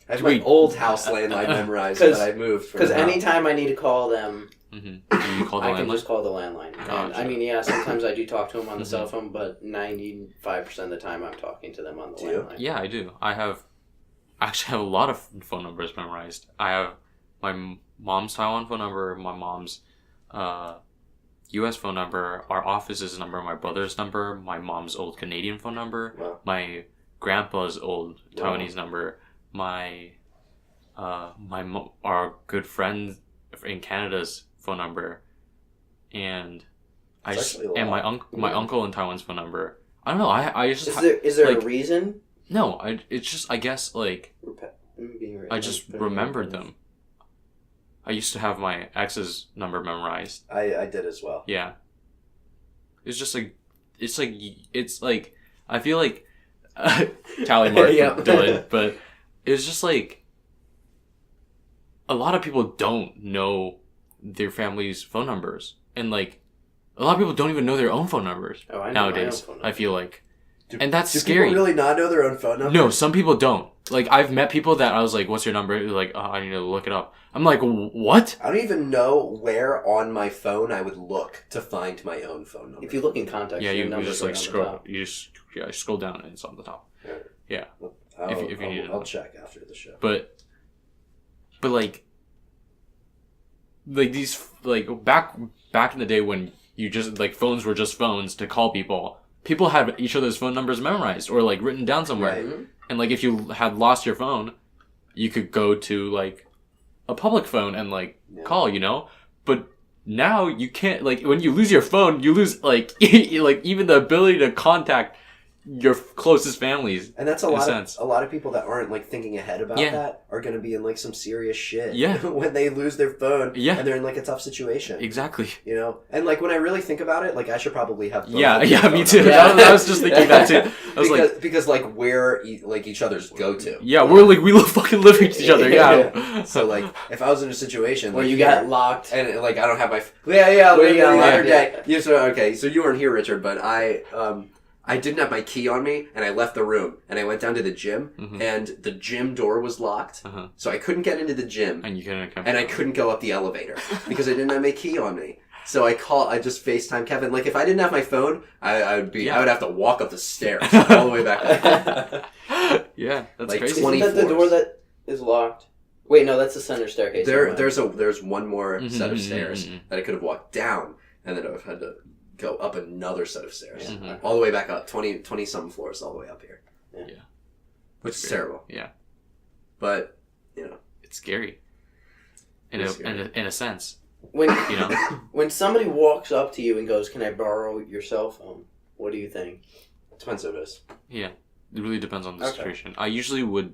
I have my old house landline memorized that I moved. Because anytime I need to call them, you call the I landline? can just call the landline. Gotcha. I mean, sometimes I do talk to them on the cell phone, but 95% of the time I'm talking to them on the landline. Yeah, I do. I actually have a lot of phone numbers memorized. I have my mom's Taiwan phone number, my mom's U.S. phone number, our office's number, my brother's number, my mom's old Canadian phone number, my grandpa's old Taiwanese number, our good friend in Canada's phone number, and my uncle in Taiwan's phone number. I don't know. I just is there a reason? No, it's just I guess like I just remembered them. I used to have my ex's number memorized. I did as well. Yeah. It's just like it's like I feel like Tally Mark did, but it's just like a lot of people don't know their family's phone numbers, and like a lot of people don't even know their own phone numbers nowadays. I feel like, and that's scary. Do people really not know their own phone number? No, some people don't. Like I've met people that I was like, "What's your number?" They're like, "Oh, I need to look it up." I'm like, "What?" I don't even know where on my phone I would look to find my own phone number. If you look in context, you just like scroll. You just scroll down and it's on the top. Yeah. If you need it, I'll check after the show. But like these back in the day when you just like phones were just phones to call people had each other's phone numbers memorized or like written down somewhere. Right. And like if you had lost your phone, you could go to like a public phone and like call, But now you can't, like when you lose your phone, you lose like like even the ability to contact your closest families. And that's a lot of people that aren't like thinking ahead about Yeah. that are going to be in like some serious shit. Yeah. When they lose their phone. Yeah. And they're in like a tough situation. Exactly. You know, and like when I really think about it, like I should probably have. Both Yeah, of their me phone too. numbers. I was just thinking that too. I was because like we're like each other's go-to. yeah, we're like we fucking live with each other. Yeah. So like if I was in a situation Where like, you got locked. and like I don't have my Where you got the other locked. day. Yeah, so okay, so you weren't here, Richard, but I didn't have my key on me, and I left the room, and I went down to the gym, and the gym door was locked, so I couldn't get into the gym, And you couldn't come. and I couldn't go up the elevator because I didn't have my key on me. So I just FaceTime Kevin. Like if I didn't have my phone, I would have to walk up the stairs all the way back up. Yeah, that's Like crazy. 20 Isn't that the door that is locked? Wait, no, that's the center staircase. There's one more set of Mhm, stairs mhm, mhm. that I could have walked down, and then I would have had to go up another set of stairs, Mhm. all the way back up, 20 something floors, all the way up here. Yeah. Which is terrible. Yeah. But you know, It's scary. In It's a scary. in a sense, When you know. when somebody walks up to you and goes, "Can I borrow your cell phone?" What do you think? depends who it is. Yeah, it really depends on the Okay. situation. I usually would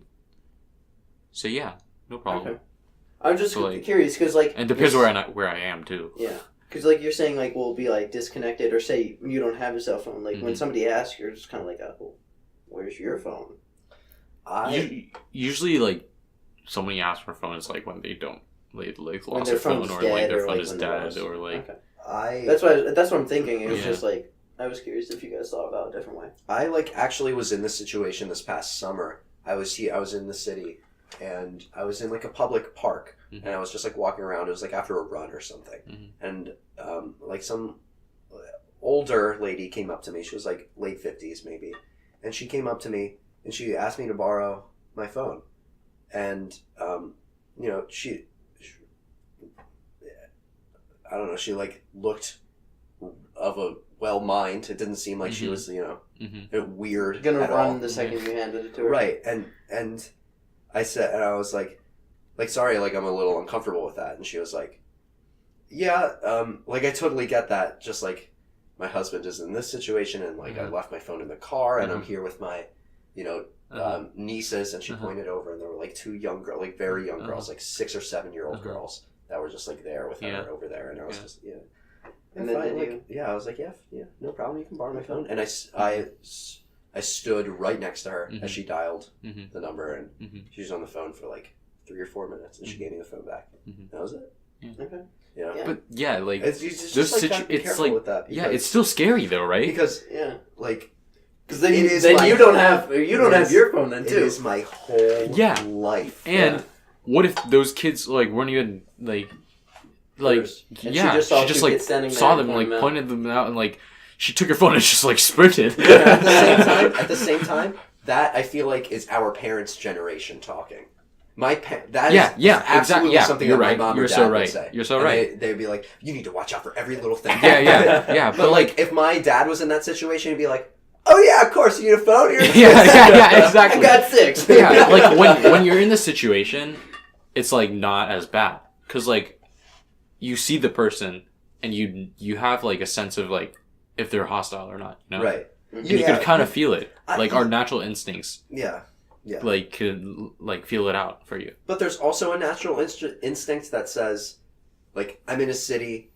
say yeah, no problem. Okay. I'm just So, like- curious because like And it depends where I am too. Yeah, because like you're saying, like we'll be like disconnected, or say you don't have a cell phone. Like when Mhm. somebody asks, you're just kind of like, "Oh, where's your phone?" Usually, like somebody asks for a phone is like when they don't like When lost their their phone phone's or dead, like their or, phone like, is when they're dead lost. or like Okay. That's what I'm thinking. It was Yeah. just like I was curious if you guys thought about it a different way. I like actually was in this situation this past summer. I was in the city, and I was in like a public park, Mhm. and I was just like walking around. It was like after a run or something, Mhm. and like some older lady came up to me. She was like late 50s maybe, and she came up to me and she asked me to borrow my phone, and you know she I don't know, she like looked of a well mind. It didn't seem like she Mhm. was, you know, Mhm. weird Gonna at run all. the second you handed it to her. Right. And I said, and I was like sorry, like I'm a little uncomfortable with that. And she was like, yeah, like I totally get that. Just like my husband is in this situation, and like I left my phone in the car, and I'm here with my, you know, nieces, and she pointed over, and there were like two young girls, like very young girls, like 6 or 7 year old girls that were just like there with her over there, and I was just And then fine, did like, I was like, yeah, no problem, you can borrow my phone, and I stood right next to her as she dialed the number, and she was on the phone for like 3 or 4 minutes, and she gave me the phone back. That was it. Okay. You know? Yeah. But yeah, like It's just like, gotta be it's careful like with that. yeah, it's still scary though, right? because Yeah. like Because then, It is then my- you don't have is- your phone then it too. is my whole life. And what if those kids like weren't even like Hers. And she just saw two kids like standing there saw and them pointed like them out. pointed them out and like she took her phone and just like sprinted. At the same time, that I feel like is our parents' generation talking. That is absolutely exactly. something You're that right. my mom You're or dad so would right. say. You're so And right. They'd be like, "You need to watch out for every little thing." Yeah. But like, if my dad was in that situation, he'd be like, "Oh yeah, of course, you need a phone." yeah, exactly. I got 6. Yeah, like when you're in this situation, it's like not as bad because like you see the person and you have like a sense of like if they're hostile or not, you know? Right. And you can kind of feel it, I- like our natural instincts, Yeah. like could like feel it out for you. But there's also a natural instinct that says, like, I'm in a city,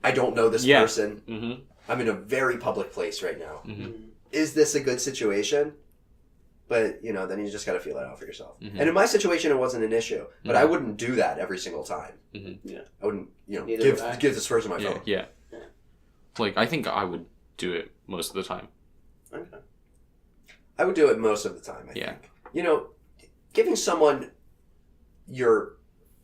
I don't know this person, Mm-hmm. I'm in a very public place right now. Mm-hmm. Is this a good situation? But, you know, then you just got to feel it out for yourself. Mhm. And in my situation, it wasn't an issue. But Mhm. I wouldn't do that every single time. Mm-hmm. Yeah. I wouldn't, you know, Neither would I. give this person my phone. Yeah. Like I think I would do it most of the time. Okay. I would do it most of the time, I think. You know, giving someone your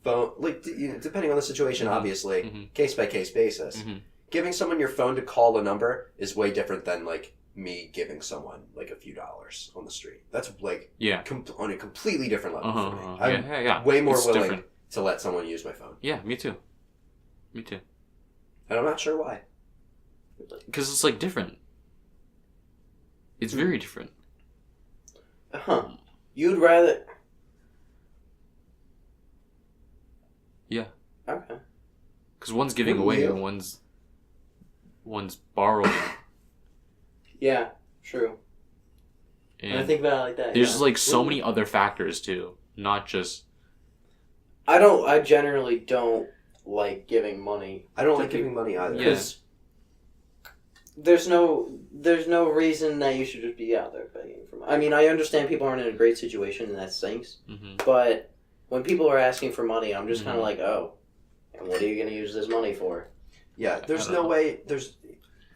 phone, like, you know, depending on the situation, obviously, Mhm. case-by-case basis. Mhm. Giving someone your phone to call a number is way different than, like, me giving someone, like, a few dollars on the street. That's, like, Yeah. on a completely different level for me. Yeah. I'm Yeah. way more It's willing different. to let someone use my phone. Yeah. Me too. Me too. And I'm not sure why. Because it's like different. It's very different. Huh. You'd rather. Yeah. Okay. Because one's giving Wouldn't away you? and one's borrowing. Yeah. True. When I think about it like that, There's just like so many other factors too, not just. I generally don't like giving money. I don't like giving money either. Because there's no reason that you should just be out there begging for money. I mean, I understand people aren't in a great situation and that stinks. Mm-hmm. But when people are asking for money, I'm just kind of like, oh, and what are you going to use this money for? Yeah, there's no way.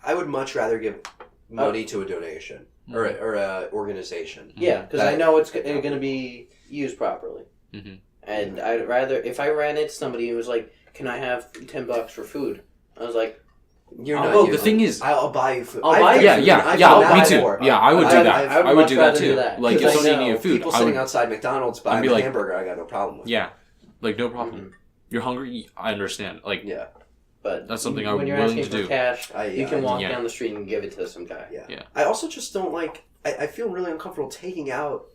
I would much rather give money to a donation or a organization. Yeah, because I know it's going to be used properly. Mm-hmm. And I'd rather, if I ran into somebody who was like, can I have $10 for food? I was like, the thing is, I'll buy you food. I'll buy you food. Yeah, me too. Yeah, I would do that. I would do that too. Like, if somebody needed food, people sitting outside McDonald's buying a hamburger, I got no problem with. Yeah, like no problem. Mm-hmm. You're hungry, I understand. Like, yeah, but that's something I'm willing to do. When you're asking for cash, you can walk down the street and give it to some guy. Yeah. I also just don't like. I feel really uncomfortable taking out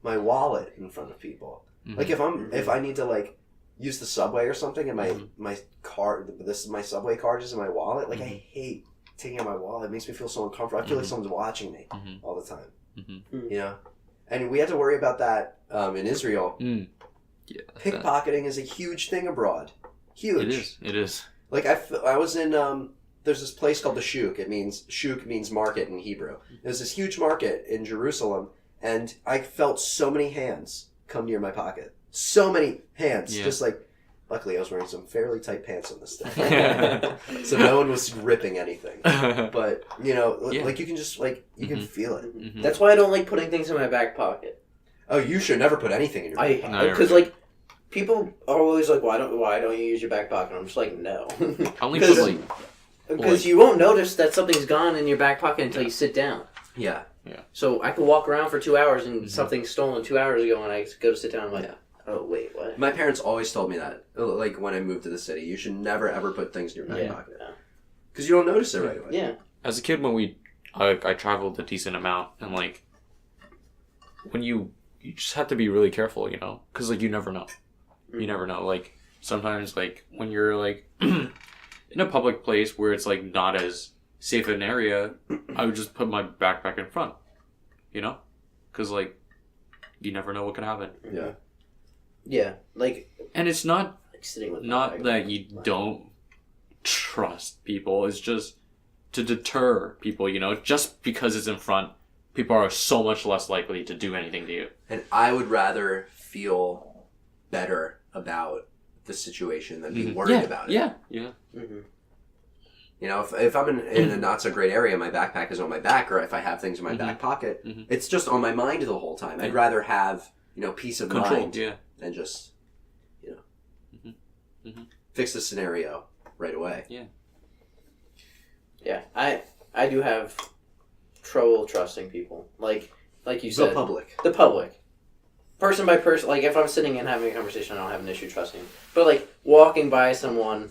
my wallet in front of people. Mm-hmm. Like if I need to like use the subway or something and my card, my subway card is in my wallet. Like I hate taking out my wallet. It makes me feel so uncomfortable. I feel like someone's watching me all the time. Mm-hmm. You know, and we had to worry about that in Israel. Yeah, pickpocketing is a huge thing abroad. Huge. It is. Like I was in there's this place called the Shuk. Shuk means market in Hebrew. There's this huge market in Jerusalem, and I felt so many hands come near my pocket. So many hands. Yeah. Just like, luckily I was wearing some fairly tight pants on this thing. So no one was ripping anything. But, you know, like you can just, like, you can feel it. Mm-hmm. That's why I don't like putting things in my back pocket. Oh, you should never put anything in your back pocket. Because, like, people are always like, why don't you use your back pocket? I'm just like, no. Because you won't notice that something's gone in your back pocket until you sit down. Yeah. Yeah. So I could walk around for 2 hours and something's stolen 2 hours ago, and I go to sit down. I'm like, oh wait, what? My parents always told me that. Like when I moved to the city, you should never ever put things in your back pocket because you don't notice it right away. Yeah. As a kid, when I traveled a decent amount, and like when you just have to be really careful, you know, because like you never know. You never know. Like sometimes, like when you're like in a public place where it's like not as safe an area, I would just put my backpack in front, you know, because like you never know what can happen. Yeah. Yeah, like, and it's not like sitting with not that you don't trust people. It's just to deter people, you know. Just because it's in front, people are so much less likely to do anything to you. And I would rather feel better about the situation than be worried about it. Yeah. Mm-hmm. You know, if I'm in a not so great area, my backpack is on my back, or if I have things in my back pocket, it's just on my mind the whole time. I'd rather have, you know, peace of mind than just, you know, fix the scenario right away. Yeah. Yeah, I do have trouble trusting people. Like you said. The public. Person by person. Like, if I'm sitting and having a conversation, I don't have an issue trusting. But, like, walking by someone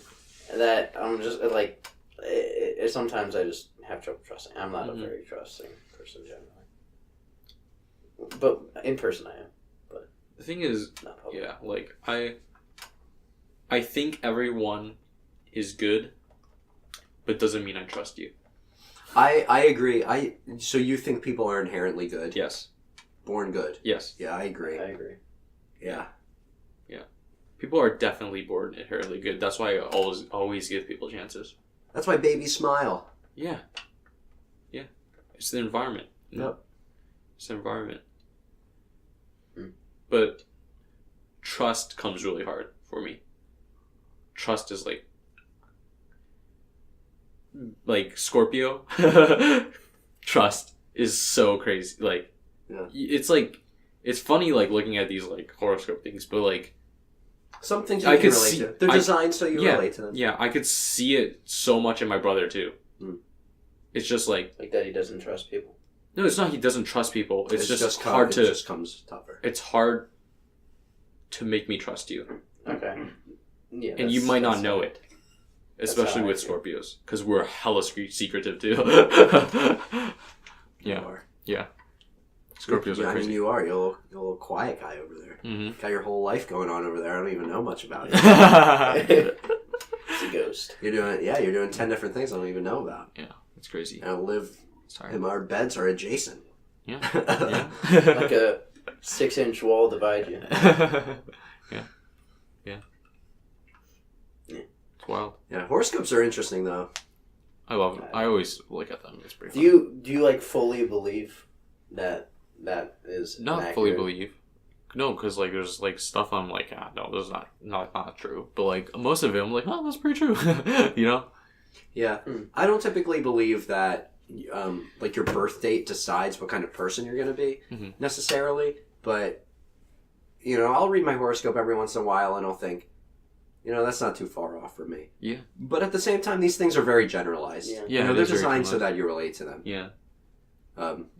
that I'm just, like... sometimes I just have trouble trusting. I'm not a very trusting person generally, but in person I am. But the thing is, like I think everyone is good, but doesn't mean I trust you. I agree. So you think people are inherently good? Yes. Born good? Yes. Yeah, I agree. Yeah. People are definitely born inherently good. That's why I always give people chances. That's why babies smile. Yeah. It's the environment. Yep. It's the environment. But trust comes really hard for me. Trust is like Scorpio. Trust is so crazy. Like, it's funny like looking at these like horoscope things, but like some things you can relate to. They're designed so you relate to them. Yeah, I could see it so much in my brother too. It's just like that he doesn't trust people. No, it's not he doesn't trust people. It's just hard to. It just comes tougher. It's hard to make me trust you. Okay. Yeah. And you might not know it, especially with Scorpios, because we're hella secretive too. Yeah. Scorpios are crazy. I mean, you are. You're a little quiet guy over there. Mm-hmm. Got your whole life going on over there. I don't even know much about it. It's a ghost. You're doing 10 different things I don't even know about. Yeah, it's crazy. And our beds are adjacent. Yeah. Like a 6-inch wall divide you. Yeah. It's wild. Yeah, horoscopes are interesting though. I love them. I always look at them. It's pretty fun. Do you like fully believe that is Not inaccurate? fully believe. No, because like there's like stuff I'm like, no, this is not true. But like most of it, I'm like, oh, that's pretty true. You know? Yeah, I don't typically believe that like your birth date decides what kind of person you're going to be necessarily. But I'll read my horoscope every once in a while, and I'll think, that's not too far off for me. Yeah. But at the same time, these things are very generalized. Yeah. They're designed so that you relate to them. Yeah.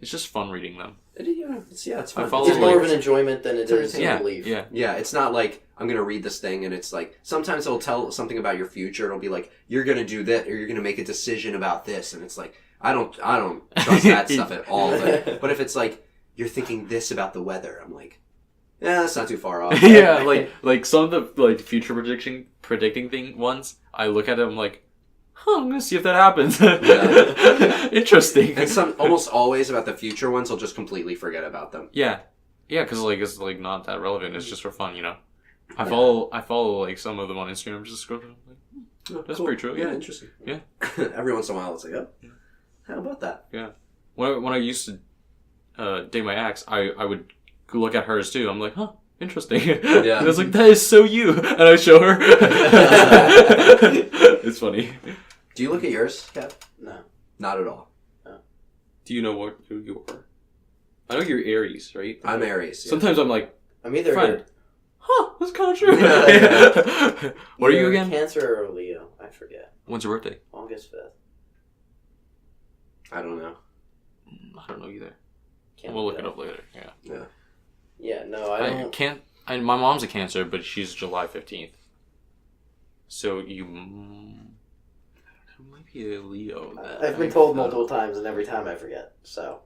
It's just fun reading them. It's fun. follow, It's more of an enjoyment than it is Yeah. a belief. Yeah. Yeah, it's not like I'm gonna read this thing and it's like sometimes it'll tell something about your future. It'll be like you're gonna do that or you're gonna make a decision about this, and it's like I don't trust that stuff at all. But if it's like you're thinking this about the weather, I'm like, yeah, that's not too far off. Yeah, like some of the like future predicting thing ones, I look at it, I'm like, I'm gonna see if that happens. Interesting. And some almost always about the future ones, I'll just completely forget about them. Yeah, because like it's like not that relevant. It's just for fun, I follow like some of them on Instagram. Just scroll through. Like, that's cool. Pretty true. Yeah, interesting. Yeah. Every once in a while, it's like, oh, how about that? Yeah. When I used to date my ex, I would look at hers too. I'm like, huh, interesting. Yeah. I was like, that is so you, and I show her. It's funny. Do you look at yours, Kev? No. Not at all. No. Do you know who you are? I know you're Aries, right? I'm Aries. Yeah. Sometimes I'm like, I'm either friend. Huh, that's kind of true. Yeah. What are you again? Cancer or Leo? I forget. When's your birthday? August 5th. I don't know. I don't know either. Can't We'll look it up later. Yeah. Yeah. Yeah, no, I don't. can't. My mom's a Cancer, but she's July 15th. So you might be a Leo. Then. I've been told multiple times, and every time I forget. So.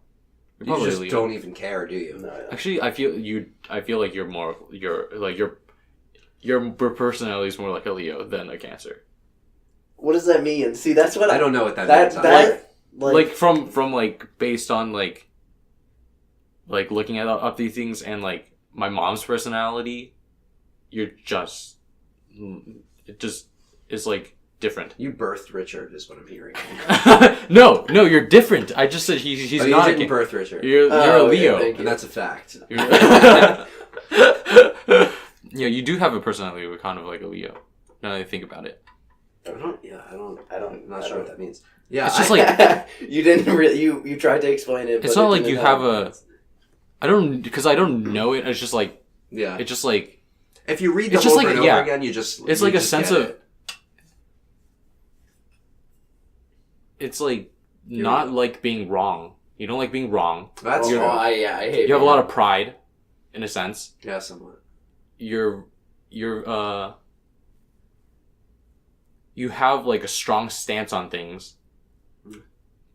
You're You probably just a Leo. don't even care, do you? No, I don't. Actually, I feel like you're more. Your personality is more like a Leo than a Cancer. What does that mean? See, that's what I don't know what that that means. that Like from like based on like looking at up these things and like my mom's personality, it just is like different. You birthed Richard, is what I'm hearing. No, you're different. I just said he's Oh, not you a didn't birth Richard. You're a Leo. thank you. And that's a fact. Yeah, you do have a personality with kind of like a Leo. Now that I think about it. I don't. I'm not I sure don't- what that means. Yeah, It's just like you didn't really. You tried to explain it. it's but not it like didn't you help. have I don't because I don't know it. It's just like yeah. it's just like If you read the it's whole just over like- and yeah. over again, you just it's you like a just sense get of it. it's like not like being wrong. You don't like being wrong. That's Oh, true. I hate. You have a lot of pride, in a sense. Yeah, somewhat. You have like a strong stance on things,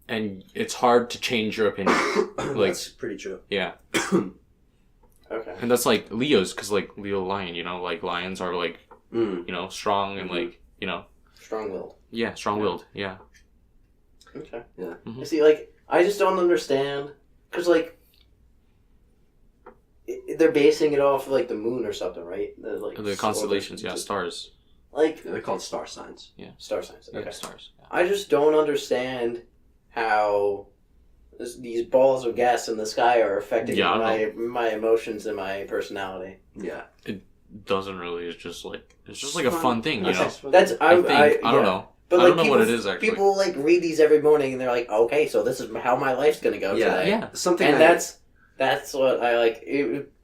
and it's hard to change your opinion. Like That's pretty true. yeah, Okay. and that's like Leos because like Leo lion, like lions are like strong and like Strong-willed. yeah, strong-willed. Yeah. Okay. Yeah. Mhm. You see, like, I just don't understand because, like, they're basing it off of, like the moon or something, right? The constellations, yeah, stars. Like They're called star signs. star signs. Okay. Yeah, stars. Yeah. I just don't understand how these balls of gas in the sky are affecting Yeah, my emotions and my personality. Yeah. Doesn't really. It's just like a fun thing, you know. That's I don't know. But I like don't know people, what it is actually. people like read these every morning and they're like, okay, so this is how my life's gonna go Yeah. today. Yeah. Something And that that's what I like.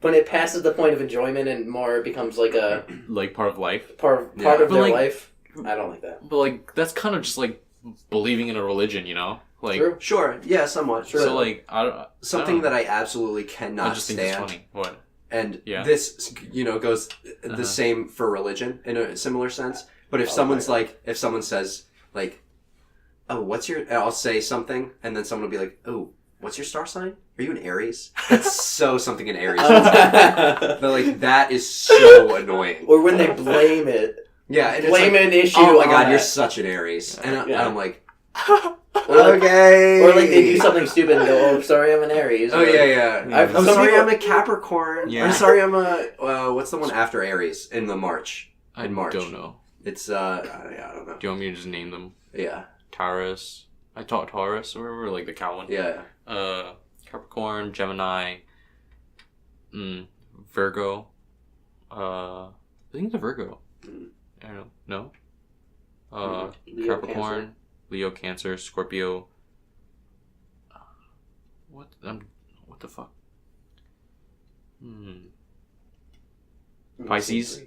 When it passes the point of enjoyment and more it becomes like a Like part of life. part Yeah. of But, their like- life. I don't like that. But like that's kind of just like believing in a religion, you know? Like True. sure, yeah, somewhat. Sure. so like I don't Something I don't that I absolutely know. cannot I just think it's stand. funny. What? And Yeah. this, goes Uh-huh. the same for religion in a similar sense. But if Oh, someone's my like, if someone says, like, oh, what's your, and I'll say something, and then someone will be like, oh, what's your star sign? Are you an Aries? That's so something an Aries. They're like, that is so annoying. Or when they blame it. Yeah, and it's Blame like, an issue. oh my on god, you're that. such an Aries. And Yeah. I'm like, Okay. Or like they do something stupid and go, "Oh, sorry, I'm an Aries." Oh Or, yeah. I'm some sorry, people- I'm a Capricorn. Yeah. I'm sorry, I'm a. What's the one after Aries in the March? I In March. don't know. It's I don't know. Do you want me to just name them? Yeah. Taurus. I taught Taurus or whatever, like the cow one. Yeah. Capricorn, Gemini, Virgo. I think it's a Virgo. I don't know. No. Leo, Capricorn, Cancer. Leo, Cancer, Scorpio. What the fuck? Pisces.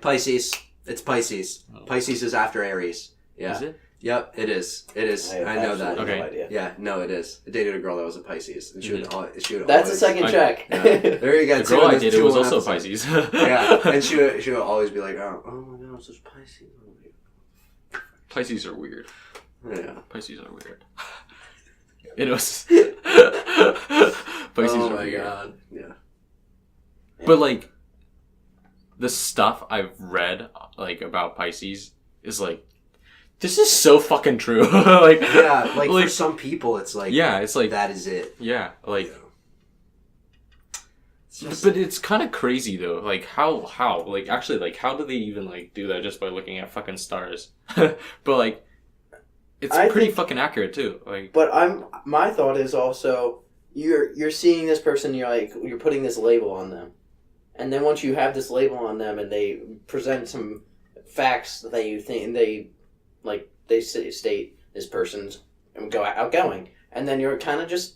Pisces. It's Pisces. Oh. Pisces is after Aries. Yeah. Is it? Yep, it is. It is. I I know that. absolutely Okay. no idea. Yeah, no, it is. I dated a girl that was a Pisces, and she would. She would. That's a always, second I- check. Yeah. There you go. The two girl in I the- dated two was in also episode. Pisces. Yeah, and she would always be like, oh my god, it's just Pisces. Pisces are weird. Yeah. Pisces are weird. It was. Pisces Oh are my weird. god. Yeah. But like, the stuff I've read like about Pisces is like, this is so fucking true. Like, Yeah, like for some people, it's like, yeah, it's like that is it. yeah, like. You know? It's just, But it's kind of crazy though. Like how like actually like how do they even like do that just by looking at fucking stars? But like, it's I pretty think- fucking accurate too. Like But my thought is also you're seeing this person, you're putting this label on them, and then once you have this label on them and they present some facts that you think and they state this person's outgoing, and then you're kind of just.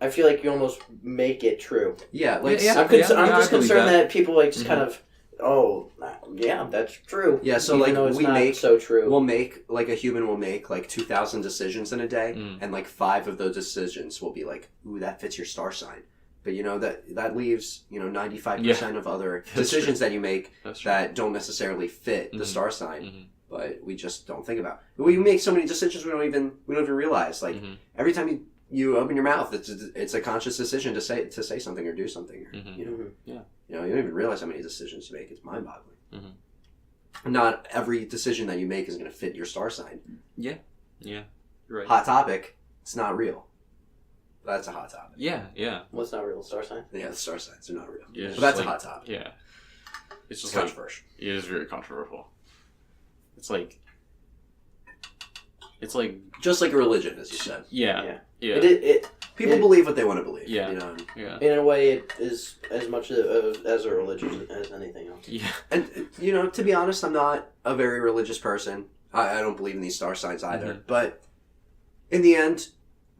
I feel like you almost make it true. yeah, like Yeah, I'm I just believe concerned that. that people like just Mhm. kind of, oh, yeah, that's true. Yeah, so Even like though it's we not make so true. we'll make like a human will make like 2,000 decisions in a day, and like 5 of those decisions will be like, ooh, that fits your star sign. But you know that leaves 95% of other decisions that you make that's true. that don't necessarily fit the Mhm. star sign. Mhm. But we just don't think about. We make so many decisions we don't even realize. Like Mhm. every time you open your mouth, it's a conscious decision to say something or do something. Mhm. You know, Mhm. Yeah. You don't even realize how many decisions you make. It's mind-boggling. Mhm. Not every decision that you make is going to fit your star sign. Yeah, you're right. Hot topic. It's not real. That's a hot topic. Yeah. What's not real star sign? Yeah, the star signs are not real. Yeah, it's But that's just a like- hot topic. Yeah. It's It's just like controversial. it is very controversial. It's like Just like religion, as you said. yeah. It People It- believe what they want to believe. Yeah. You know? Yeah. in a way it is as much as a religion as anything else. Yeah. And, to be honest, I'm not a very religious person. I don't believe in these star signs either. Mhm. But in the end,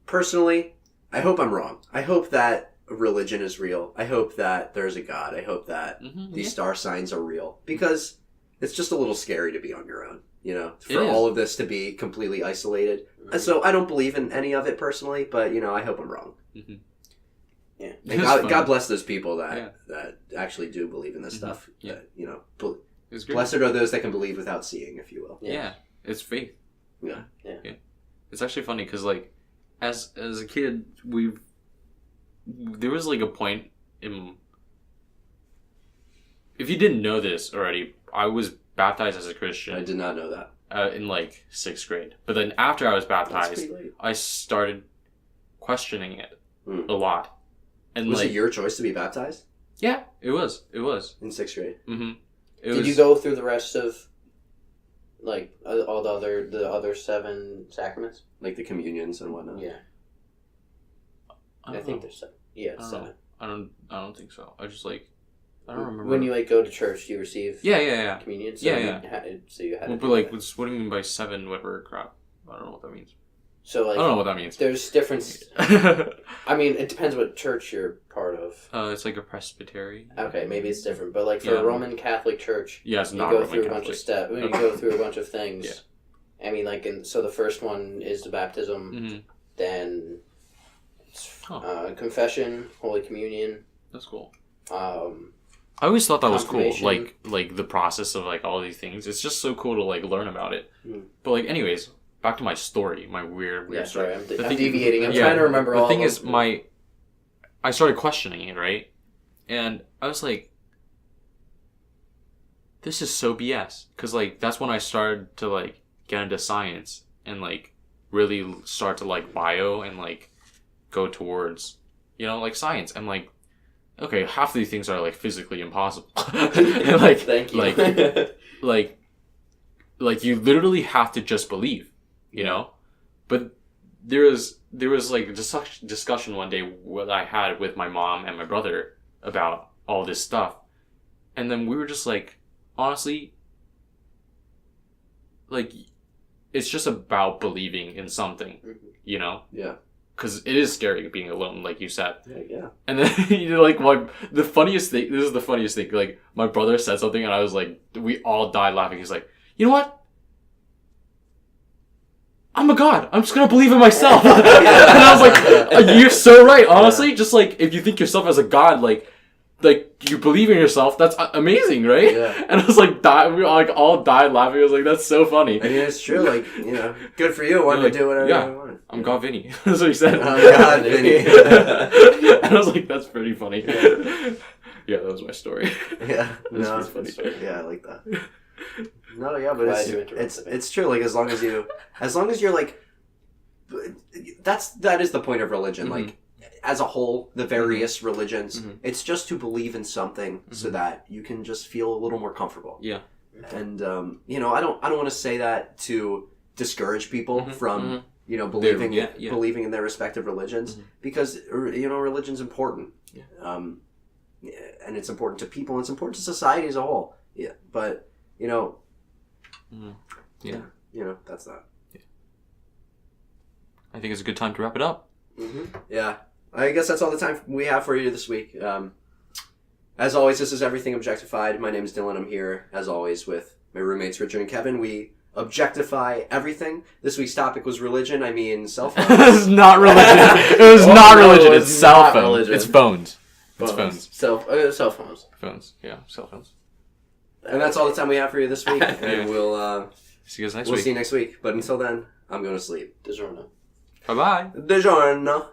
personally, I hope I'm wrong. I hope that religion is real. I hope that there's a God. I hope that Mm-hmm. these star signs are real. Because it's just a little scary to be on your own, for It is. all of this to be completely isolated. And so I don't believe in any of it personally, but, I hope I'm wrong. Mm-hmm. Yeah. And God bless those people that actually do believe in this Mhm. stuff. Yeah. That, It's great. blessed are those that can believe without seeing, if you will. Yeah. It's faith. Yeah. It's actually funny because like as a kid there was like a point in, if you didn't know this already, I was baptized as a Christian I did not know that. in like 6th grade. But then after I was That's baptized, pretty late. I started questioning it Hmm. a lot. And Was like it your choice to be baptized yeah, it was. in 6th grade? Mm-hmm. Did you go through the rest of like all the other 7 sacraments? Like the communions and whatnot? Yeah, I I don't think know. there's 7. Yeah, I don't 7. know. I don't think so. I just like I don't remember When you like go to church, you receive yeah. communion. So Yeah, you yeah. so you had Well, to but do like, that. what do you mean by 7 whatever crap? I don't know what that means. So like I don't know what that means. there's different. I mean, it depends what church you're part of. It's like a presbytery. Okay, maybe it's different, but like for Yeah. a Roman Catholic church, Yeah, it's you not go Roman through a Catholic. bunch of steps. You go through a bunch of things. Yeah. I mean, like, so the first one is the baptism, Mm-hmm. then it's, Huh. confession, Holy Communion. That's cool. Um, I always thought that was cool. Confirmation. Like the process of like all these things. It's just so cool to like learn about it. Mm. But like, anyways, back to my story, my weird yeah, story. sorry, I'm The thing- deviating. I'm yeah, trying to remember all The thing of is, them. I started questioning it, right? And I was like, this is so BS. Because, like, that's when I started to, like, get into science and, like, really start to like bio and like go towards, you know, like science. I'm like, okay, half of these things are like physically impossible. And, like, Thank you. like you literally have to just believe, you know? But there was like a discussion one day what I had with my mom and my brother about all this stuff. And then we were just like, honestly, like, it's just about believing in something, you know? Yeah. Because it is scary being alone, like you said. Yeah. And then, you know, like, this is the funniest thing. Like, my brother said something and I was like, we all died laughing. He's like, you know what? I'm a god. I'm just gonna believe in myself. And I was like, you're so right. Honestly, just like, if you think yourself as a god, like you believe in yourself, that's amazing, right? Yeah. And I was like, we like all died laughing. I was like, that's so funny. I mean, it's true. Like, you know, good for you. Wanted to do whatever you wanted. I'm God Vinny. That's what he said. I'm God Vinny. And I was like, that's pretty funny. Yeah, that was my story. Yeah. That's a funny story. Yeah, I like that. No, yeah, but it's true. Like, as long as you're like, that is the point of religion. Mm-hmm. Like, as a whole, the various religions, it's just to believe in something so that you can just feel a little more comfortable. Yeah. And you know, I don't want to say that to discourage people from you know believing in their respective religions because you know religion's important. Yeah. And it's important to people and it's important to society as a whole. Yeah. But you know. Yeah. You know, that's that. Yeah. I think it's a good time to wrap it up. Yeah. I guess that's all the time we have for you this week. As always, this is Everything Objectified. My name is Dylan. I'm here, as always, with my roommates Richard and Kevin. We objectify everything. This week's topic was religion. I mean, cell phones. It's not religion. It was not religion. It's cell phones. It's phones. It's phones. Cell phones. Phones. Yeah, cell phones. And that's all the time we have for you this week. And we'll see you guys next week. We'll see you next week. But until then, I'm going to sleep. DiGiorno. Bye-bye. DiGiorno.